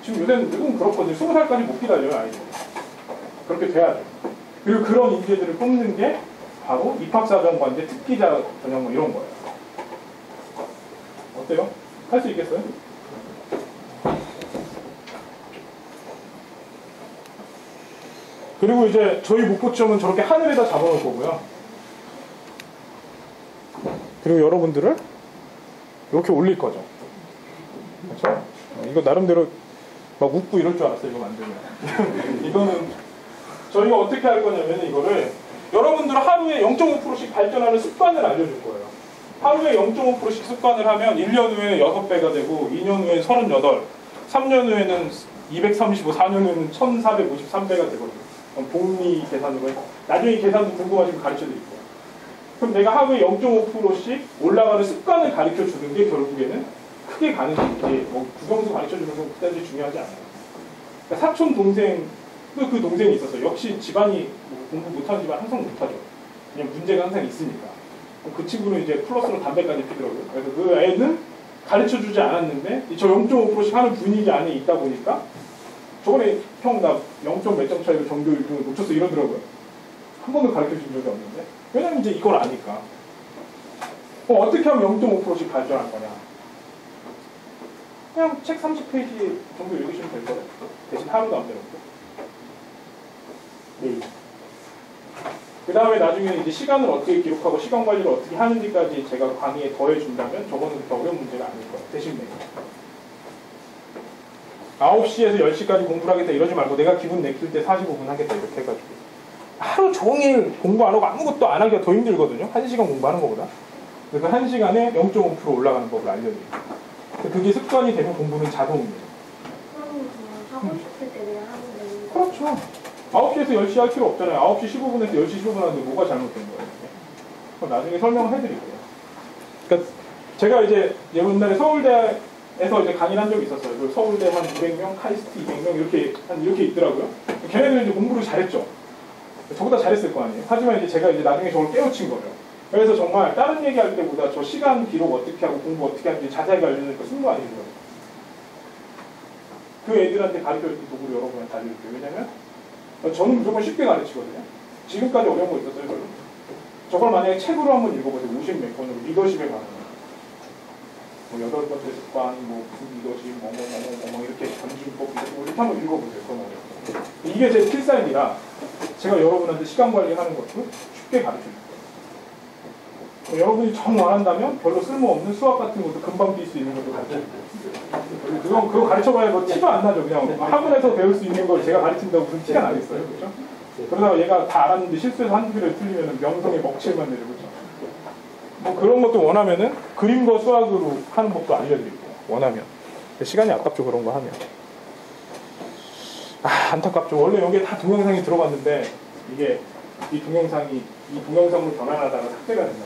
지금 요새는 누군 그렇거든요. 20살까지 못 기다려요, 아이들. 그렇게 돼야죠. 그리고 그런 인재들을 뽑는 게 바로 입학사정관제, 특기자 전형 뭐 이런 거예요. 어때요? 할 수 있겠어요? 그리고 이제 저희 목표점은 저렇게 하늘에다 잡아놓을 거고요. 그리고 여러분들을 이렇게 올릴 거죠. 그렇죠? 이거 나름대로 막 웃고 이럴 줄 알았어요. 이거 만들면. 이거는 저희가 어떻게 할 거냐면 이거를 여러분들은 하루에 0.5%씩 발전하는 습관을 알려줄 거예요. 하루에 0.5%씩 습관을 하면 1년 후에 6배가 되고 2년 후에 38, 3년 후에는 235, 4년 후에는 1453배가 되거든요. 복리 계산으로 해서 나중에 계산도 궁금하시면 가르쳐드릴 거예요. 그럼 내가 하루에 0.5%씩 올라가는 습관을 가르쳐주는 게 결국에는 크게 가는 게 뭐 국영수 가르쳐주는 건 그다지 중요하지 않아요. 그러니까 사촌 동생 그 동생이 있었어요. 역시 집안이 뭐 공부 못하는 집안 항상 못하죠. 그냥 문제가 항상 있으니까. 그 친구는 이제 플러스로 담배까지 피더라고요. 그래서 그 애는 가르쳐주지 않았는데 저 0.5%씩 하는 분위기 안에 있다 보니까 저번에 형 나 0. 몇 점 차이로 전교 1등을 놓쳤어 이러더라고요. 한 번도 가르쳐준 적이 없는데. 왜냐면 이제 이걸 아니까. 어떻게 하면 0.5%씩 발전할 거냐. 그냥 책 30페이지 정도 읽으시면 될 거예요. 대신 하루도 안 배웠고. 매일. 그 다음에 나중에 이제 시간을 어떻게 기록하고 시간 관리를 어떻게 하는지까지 제가 강의에 더해준다면 저거는 그렇게 어려운 문제가 아닐 거예요. 대신 매일. 9시에서 10시까지 공부를 하겠다 이러지 말고 내가 기분 내킬 때 45분 하겠다 이렇게 해가지고 하루 종일 공부 안 하고 아무것도 안 하기가 더 힘들거든요. 1시간 공부하는 것보다. 그래서 1시간에 0.5% 올라가는 법을 알려드려요. 그게 습관이 되면 공부는 자동입니다. 그럼 하고 싶을 때 그냥 하면 되는 거. 그렇죠. 9시에서 10시 할 필요 없잖아요. 9시 15분에서 10시 15분 하는데 뭐가 잘못된 거예요? 그럼 나중에 설명을 해드릴게요. 그러니까 제가 이제 옛날에 서울대에서 이제 강의를 한 적이 있었어요. 그 서울대 한 200명, 카이스트 200명 이렇게 있더라고요. 걔네들은 이제 공부를 잘했죠. 저보다 잘했을 거 아니에요. 하지만 이제 제가 이제 나중에 저걸 깨우친 거예요. 그래서 정말 다른 얘기할 때보다 저 시간 기록 어떻게 하고 공부 어떻게 하는지 자세하게 알려주니까 쓴 거 아니에요. 그 애들한테 가르쳐줄 때 도구를 여러분한테 알려줄게요. 왜냐면 저는 무조건 쉽게 가르치거든요. 지금까지 어려운 거 있었어요, 별로. 저걸 만약에 책으로 한번 읽어보세요. 50몇 권으로 리더십에 관한 뭐 8번째 습관, 뭐 리더십, 뭐 이렇게 전진법 이렇게 한번 읽어보세요. 그건 어려워요. 이게 제 필살기라 제가 여러분한테 시간 관리하는 것도 쉽게 가르쳐줄 거예요. 여러분이 정 원한다면 별로 쓸모없는 수학 같은 것도 금방 뛸 수 있는 것도 가르쳐줄게요. 그거 가르쳐봐야 뭐 티가 안 나죠. 그냥 학원에서 배울 수 있는 걸 제가 가르친다고 무슨 티가 나겠어요. 그렇죠? 그러다가 얘가 다 알았는데 실수해서 한두 개를 틀리면 명성에 먹칠만 내죠. 그렇죠? 뭐 그런 것도 원하면은 그림과 수학으로 하는 법도 알려드릴게요. 원하면. 시간이 아깝죠. 그런 거 하면. 안타깝죠. 원래 여기에 다 동영상이 들어갔는데 이게 이 동영상으로 변환하다가 삭제가 된다.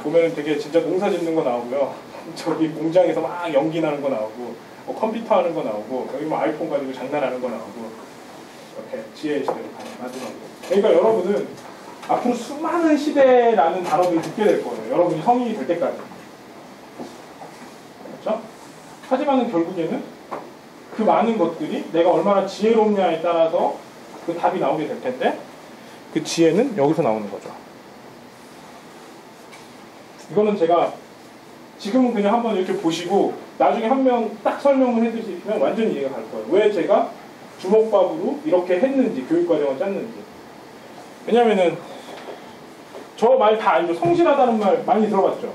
보면은 되게 진짜 농사 짓는 거 나오고요. 저기 공장에서 막 연기 나는 거 나오고 뭐 컴퓨터 하는 거 나오고 여기 뭐 아이폰 가지고 장난하는 거 나오고 이렇게 지혜의 시대로 가능하더라고요. 그러니까 여러분은 앞으로 수많은 시대라는 단어를 듣게 될 거예요. 여러분이 성인이 될 때까지. 그렇죠? 하지만은 결국에는 그 많은 것들이 내가 얼마나 지혜롭냐에 따라서 그 답이 나오게 될 텐데 그 지혜는 여기서 나오는 거죠. 이거는 제가 지금은 그냥 한번 이렇게 보시고 나중에 한 명 딱 설명을 해주시면 완전히 이해가 갈 거예요. 왜 제가 주먹밥으로 이렇게 했는지, 교육과정을 짰는지. 왜냐면은 저 말 다 알죠. 성실하다는 말 많이 들어봤죠.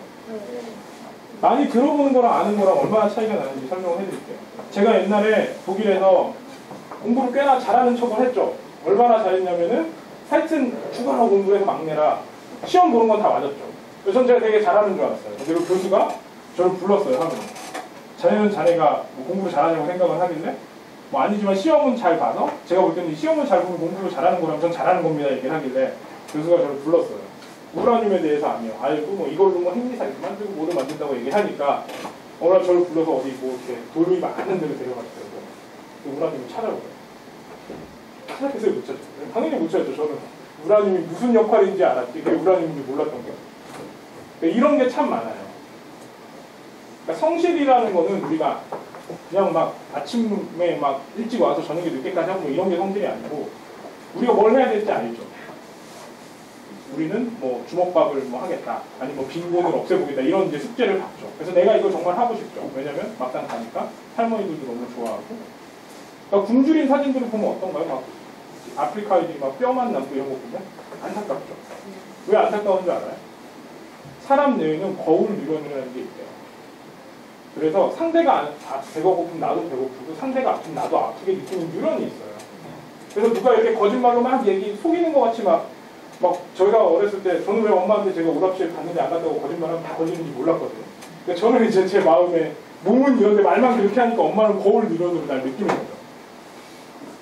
많이 들어보는 거랑 아는 거랑 얼마나 차이가 나는지 설명을 해드릴게요. 제가 옛날에 독일에서 공부를 꽤나 잘하는 척을 했죠. 얼마나 잘했냐면은 하여튼 죽어라 공부해서 막내라. 시험 보는 건 다 맞았죠. 그래서 제가 되게 잘하는 줄 알았어요. 그리고 교수가 저를 불렀어요. 하면 자네는 자네가 뭐 공부를 잘하냐고 생각을 하길래 뭐 아니지만 시험은 잘 봐서 제가 볼 때는 시험을 잘 보면 공부를 잘하는 거라면 전 잘하는 겁니다. 얘기를 하길래 교수가 저를 불렀어요. 우라늄에 대해서 알고 뭐 이걸로 뭐 핵미사일 만들고 뭐를 만든다고 얘기하니까 어느 날 저를 불러서 어디 뭐 이렇게 돌이 많은 데로 데려갔어요. 우라늄을 찾아보래요. 찾아보세요. 못 찾죠. 당연히 못 찾죠. 저는 우라늄이 무슨 역할인지 알았지 그게 우라늄인지 몰랐던 거예요. 그러니까 이런 게 참 많아요. 그러니까 성실이라는 거는 우리가 그냥 막 아침에 막 일찍 와서 저녁에 늦게까지 하고 이런 게 성실이 아니고 우리가 뭘 해야 될지 알죠. 우리는 뭐 주먹밥을 뭐 하겠다, 아니면 뭐 빈곤을 없애보겠다 이런 이제 숙제를 받죠. 그래서 내가 이걸 정말 하고 싶죠. 왜냐면 막상 가니까 할머니들도 너무 좋아하고. 그러니까 굶주린 사진들을 보면 어떤가요? 막 아프리카 아이들이 막 뼈만 남고 이런 거 보면 안타깝죠. 왜 안타까운 줄 알아요? 사람 뇌에는 거울 뉴런이라는 게 있대요. 그래서 상대가 배가 고프면 나도 배고프고 상대가 아프면 나도 아프게 느끼는 뉴런이 있어요. 그래서 누가 이렇게 거짓말로 막 속이는 것 같이 막 저희가 어렸을 때 저는 왜 엄마한테 제가 오락실 갔는데 안 갔다고 거짓말하면 다 걸리는지 몰랐거든요. 그러니까 저는 이제 제 마음에 몸은 이런데 말만 그렇게 하니까 엄마는 거울 뉴런으로 날 느끼는 거죠.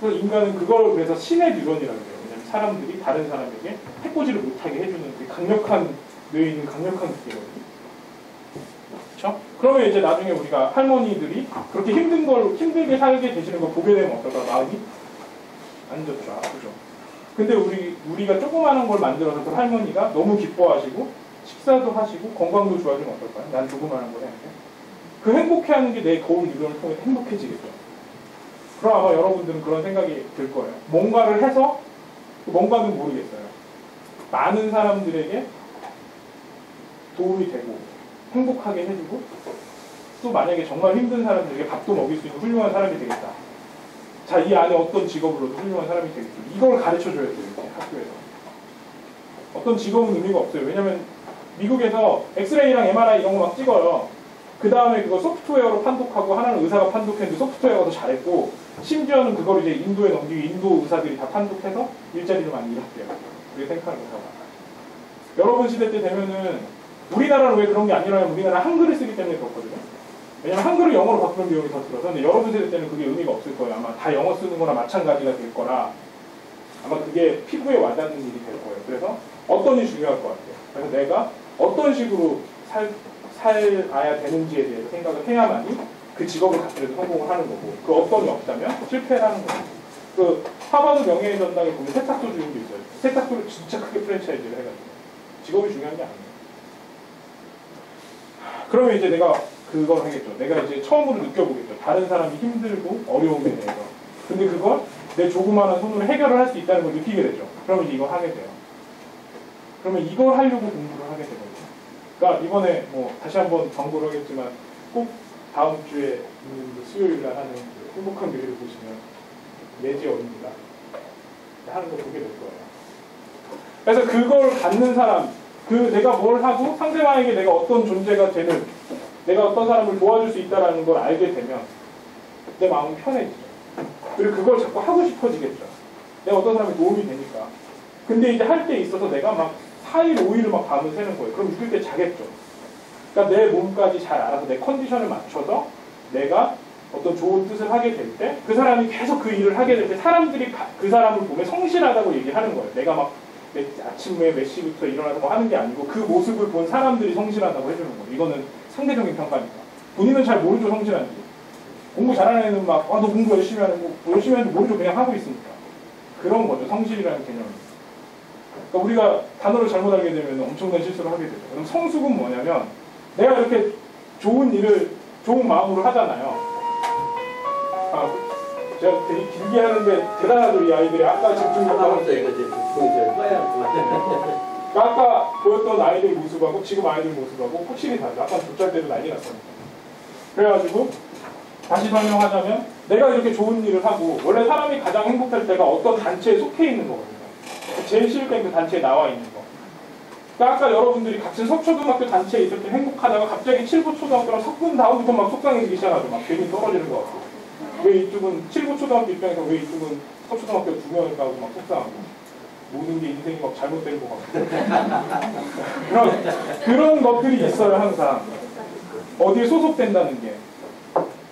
그래서 인간은 그걸 그래서 신의 뉴런이라고 해요. 왜냐하면 사람들이 다른 사람에게 해코지를 못하게 해주는 강력한 뇌에 있는 강력한 느낌이거든요. 그렇죠? 그러면 이제 나중에 우리가 할머니들이 그렇게 힘들게 살게 되시는 걸 보게 되면 어떨까? 마음이 안 좋죠. 아프죠. 근데 우리가 조그마한 걸 만들어서 그 할머니가 너무 기뻐하시고 식사도 하시고 건강도 좋아지면 어떨까요? 난 조그마한 걸 해야지. 그 행복해하는 게 내 거울 뉴런을 통해 행복해지겠죠. 그럼 아마 여러분들은 그런 생각이 들 거예요. 뭔가를 해서 뭔가는 모르겠어요. 많은 사람들에게 도움이 되고 행복하게 해주고 또 만약에 정말 힘든 사람들에게 밥도 먹일 수 있는 훌륭한 사람이 되겠다. 자, 이 안에 어떤 직업으로도 훌륭한 사람이 되겠다. 이걸 가르쳐줘야 돼요. 이렇게 학교에서. 어떤 직업은 의미가 없어요. 왜냐면 미국에서 엑스레이랑 MRI 이런 거 막 찍어요. 그 다음에 그거 소프트웨어로 판독하고 하나는 의사가 판독했는데 소프트웨어가 더 잘했고 심지어는 그걸 이제 인도에 넘기고 인도 의사들이 다 판독해서 일자리를 만들었대요. 그렇게 생각하는 거죠. 여러분 시대 때 되면은 우리나라는 왜 그런 게 아니라면 우리나라 한글을 쓰기 때문에 그렇거든요. 왜냐면 한글을 영어로 바꾸는 비용이 더 들어서. 근데 여러분 세대 때는 그게 의미가 없을 거예요. 아마 다 영어 쓰는 거나 마찬가지가 될 거라 아마 그게 피부에 와닿는 일이 될 거예요. 그래서 어떤 일이 중요할 것 같아요. 그래서 내가 어떤 식으로 살아야 되는지에 대해서 생각을 해야만이 그 직업을 갖더라도 성공을 하는 거고, 그 어떤이 없다면 실패를 하는 거예요. 그 하버드 명예의 전당에 보면 세탁소 주인도 있어요. 세탁소를 진짜 크게 프랜차이즈를 해가지고. 직업이 중요한 게 아니에요. 그러면 이제 내가 그걸 하겠죠. 내가 이제 처음으로 느껴보겠죠. 다른 사람이 힘들고 어려움에 대해서. 근데 그걸 내 조그마한 손으로 해결을 할 수 있다는 걸 느끼게 되죠. 그러면 이제 이걸 하게 돼요. 그러면 이걸 하려고 공부를 하게 되거든요. 그러니까 이번에 뭐 다시 한번 광고를 하겠지만 꼭 다음 주에 있는 수요일날 하는 그 행복한 교회를 보시면 매지어입니다. 하는 거 보게 될 거예요. 그래서 그걸 갖는 사람, 내가 뭘 하고 상대방에게 내가 어떤 존재가 되는, 내가 어떤 사람을 도와줄 수 있다는 걸 알게 되면 내 마음이 편해지죠. 그리고 그걸 자꾸 하고 싶어지겠죠. 내가 어떤 사람에 도움이 되니까. 근데 이제 할 때 있어서 내가 막 4일, 5일을 막 밤을 새는 거예요. 그럼 6일 때 자겠죠. 그러니까 내 몸까지 잘 알아서 내 컨디션을 맞춰서 내가 어떤 좋은 뜻을 하게 될 때 그 사람이 계속 그 일을 하게 될 때 사람들이 그 사람을 보면 성실하다고 얘기하는 거예요. 내가 막 아침에 몇 시부터 일어나서 뭐 하는 게 아니고 그 모습을 본 사람들이 성실하다고 해주는 거예요. 이거는 상대적인 평가니까. 본인은 잘 모르죠, 성실한지. 공부 잘하는 애는 막, 너 공부 열심히 하는 거, 열심히 하는지 모르죠, 그냥 하고 있으니까. 그런 거죠, 성실이라는 개념이. 그러니까 우리가 단어를 잘못 알게 되면 엄청난 실수를 하게 되죠. 그럼 성숙은 뭐냐면, 내가 이렇게 좋은 일을 좋은 마음으로 하잖아요. 제가 되게 길게 하는데 대단하죠, 이 아이들이. 아까 집중력하고 아까 보였던 아이들 모습하고 지금 아이들 모습하고 확실히 다르죠. 아까 조짤 때도 난리 났었는데. 그래가지고 다시 설명하자면 내가 이렇게 좋은 일을 하고, 원래 사람이 가장 행복할 때가 어떤 단체에 속해 있는 거거든요. 제일 싫을 땐 그 단체에 나와 있는 거. 그러니까 아까 여러분들이 같은 서초등학교 단체에 있을 때 행복하다가 갑자기 칠보초등학교랑 섞은 다음부터 막 속상해지기 시작하죠. 막 괜히 떨어지는 것 같고. 왜 이쪽은 칠보초등학교 입장에서 왜 이쪽은 서초등학교 2명을 가고 막 속상하고 모든 게 인생이 막 잘못된 것 같고 그런 것들이 있어요. 항상 어디에 소속된다는 게.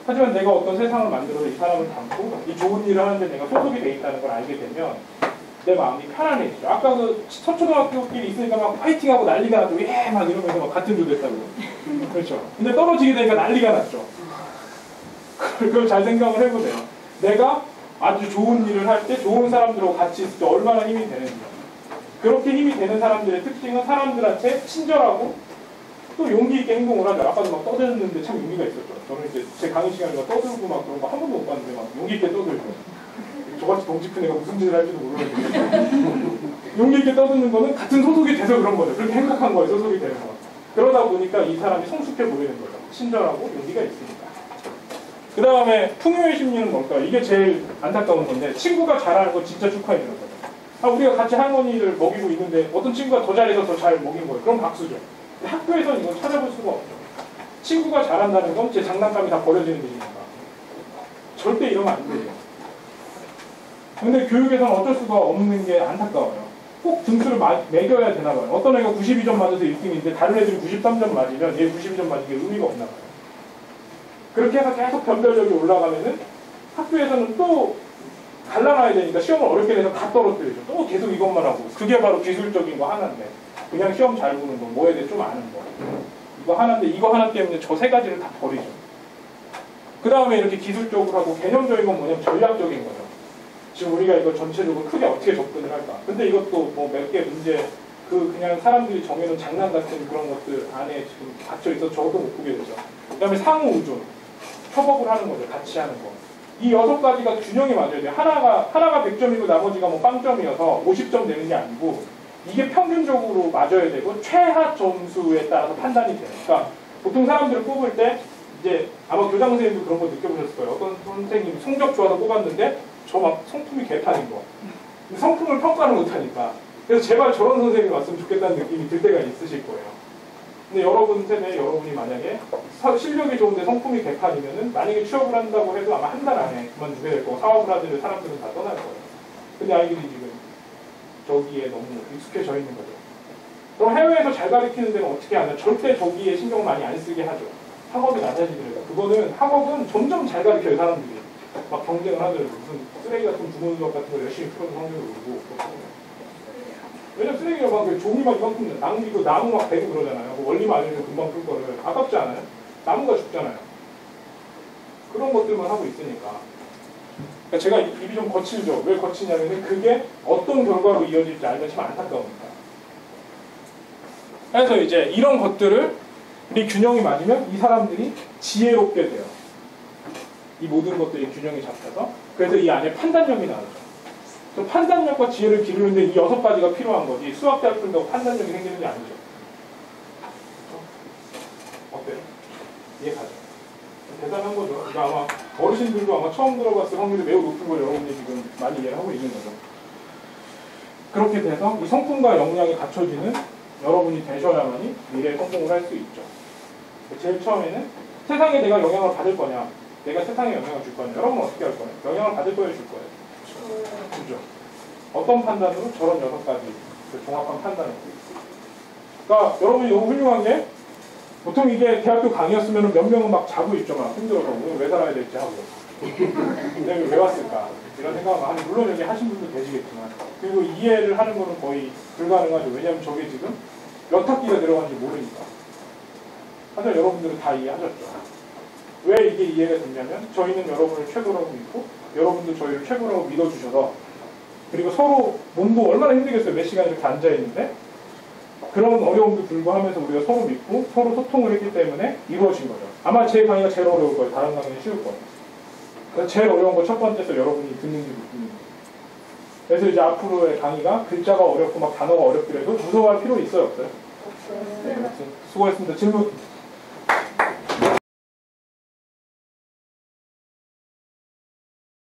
하지만 내가 어떤 세상을 만들어서 이 사람을 담고 이 좋은 일을 하는데 내가 소속이 돼 있다는 걸 알게 되면 내 마음이 편안해지죠. 아까 그 서초등학교끼리 있으니까 막 파이팅하고 난리가 나고 막 이러면서 막 같은 조 됐다고. 그렇죠. 근데 떨어지게 되니까 난리가 났죠. 그걸 잘 생각을 해보세요. 내가 아주 좋은 일을 할 때 좋은 사람들하고 같이 있을 때 얼마나 힘이 되는지. 그렇게 힘이 되는 사람들의 특징은 사람들한테 친절하고 또 용기 있게 행동을 하죠. 아까도 막 떠드는데 참 용기가 있었죠. 저는 이제 제 강의 시간에 막 떠들고 막 그런 거 한 번도 못 봤는데 막 용기 있게 떠들고. 저같이 덩치 큰 애가 무슨 짓을 할지도 모르는데 용기 있게 떠드는 거는 같은 소속이 돼서 그런 거죠. 그렇게 행복한 거예요. 소속이 되는 거. 그러다 보니까 이 사람이 성숙해 보이는 거죠. 친절하고 용기가 있으니까. 그 다음에 풍요의 심리는 뭘까요? 이게 제일 안타까운 건데, 친구가 잘하는 거 진짜 축하해 주는 거죠. 우리가 같이 할머니를 먹이고 있는데 어떤 친구가 더 잘해서 더 잘 먹인 거예요. 그럼 박수죠. 근데 학교에서는 이건 찾아볼 수가 없죠. 친구가 잘한다는 건 제 장난감이 다 버려지는 일이니까. 절대 이러면 안 되죠. 근데 교육에서는 어쩔 수가 없는 게 안타까워요. 꼭 등수를 매겨야 되나 봐요. 어떤 애가 92점 맞아서 1등인데 다른 애들이 93점 맞으면 얘 92점 맞은 게 의미가 없나 봐요. 그렇게 해서 계속 변별력이 올라가면은 학교에서는 또 갈라놔야 되니까 시험을 어렵게 내서 다 떨어뜨리죠. 또 계속 이것만 하고. 그게 바로 기술적인 거 하나인데. 그냥 시험 잘 보는 거, 뭐에 대해 좀 아는 거. 이거 하나인데 이거 하나 때문에 저 세 가지를 다 버리죠. 그 다음에 이렇게 기술적으로 하고 개념적인 건 뭐냐면 전략적인 거죠. 지금 우리가 이거 전체적으로 크게 어떻게 접근을 할까. 근데 이것도 뭐 몇 개 문제, 그냥 사람들이 정해놓은 장난 같은 그런 것들 안에 지금 갇혀있어서 저도 못 보게 되죠. 그 다음에 상호 의존. 협업을 하는 거죠. 같이 하는 거. 이 6가지가 균형이 맞아야 돼요. 하나가 100점이고 나머지가 뭐 빵점이어서 50점 되는 게 아니고 이게 평균적으로 맞아야 되고 최하 점수에 따라서 판단이 돼요. 그러니까 보통 사람들을 뽑을 때 이제 아마 교장 선생님도 그런 거 느껴보셨을 거예요. 어떤 선생님이 성적 좋아서 뽑았는데 저 막 성품이 개판인 거. 성품을 평가를 못하니까. 그래서 제발 저런 선생님이 왔으면 좋겠다는 느낌이 들 때가 있으실 거예요. 근데 여러분 세대에 여러분이 만약에 실력이 좋은데 성품이 개판이면은 만약에 취업을 한다고 해도 아마 한 달 안에 그만두게 될 거고 사업을 하는 사람들은 다 떠날 거예요. 근데 아이들이 지금 저기에 너무 익숙해져 있는 거죠. 그럼 해외에서 잘 가르치는 데는 어떻게 하냐? 절대 저기에 신경 많이 안 쓰게 하죠. 학업이 낮아지더라도 그거는 학업은 점점 잘 가르쳐요. 사람들이 막 경쟁을 하더라도 무슨 쓰레기 같은 주문 수업 같은 거 열심히 풀어서 성적을 오르고. 왜냐면 쓰레기가 막 종이만 이만큼 낭비고 나무 막 대고 그러잖아요. 원리만 알려주면 금방 풀 거를 아깝지 않아요? 나무가 죽잖아요. 그런 것들만 하고 있으니까. 그러니까 제가 입이 좀 거칠죠. 왜 거치냐면 그게 어떤 결과로 이어질지 알면 참 안타까우니까. 그래서 이제 이런 것들을 우리 균형이 맞으면 이 사람들이 지혜롭게 돼요. 이 모든 것들이 균형이 잡혀서. 그래서 이 안에 판단력이 나오죠. 그 판단력과 지혜를 기르는데 이 6가지가 필요한 거지. 수학 잘 푼다고 판단력이 생기는 게 아니죠. 어때요? 이해가죠? 대단한 거죠. 그러니까 아마 어르신들도 아마 처음 들어봤을 확률이 매우 높은 걸 여러분이 지금 많이 이해를 하고 있는 거죠. 그렇게 돼서 이 성품과 역량이 갖춰지는 여러분이 되셔야만이 미래에 성공을 할 수 있죠. 제일 처음에는 세상에 내가 영향을 받을 거냐, 내가 세상에 영향을 줄 거냐, 여러분은 어떻게 할 거예요? 영향을 받을 거예요, 줄 거예요? 그죠? 어떤 판단으로? 저런 6가지 그 종합한 판단을 하고 있어요. 그러니까 여러분이 너무 훌륭한 게 보통 이게 대학교 강의였으면 몇 명은 막 자고 있죠. 막 힘들어서 오늘 왜 살아야 될지 하고 내가 왜 왔을까 이런 생각을 하는, 물론 여기 하신 분도 계시겠지만, 그리고 이해를 하는 거는 거의 불가능하죠. 왜냐하면 저게 지금 몇 학기가 들어간지 모르니까. 하지만 여러분들은 다 이해하셨죠. 왜 이게 이해가 됐냐면 저희는 여러분을 최고라고 믿고 여러분도 저희를 최고라고 믿어주셔서, 그리고 서로 몸도 얼마나 힘들겠어요. 몇 시간 이렇게 앉아있는데 그런 어려움도 불구하면서 우리가 서로 믿고 서로 소통을 했기 때문에 이루어진 거죠. 아마 제 강의가 제일 어려울 거예요. 다른 강의는 쉬울 거예요. 그래서 제일 어려운 거 첫 번째서 여러분이 듣는지 못 듣는지. 그래서 이제 앞으로의 강의가 글자가 어렵고 막 단어가 어렵더라도 무서워할 필요 있어요, 없어요? 네, 수고했습니다. 질문.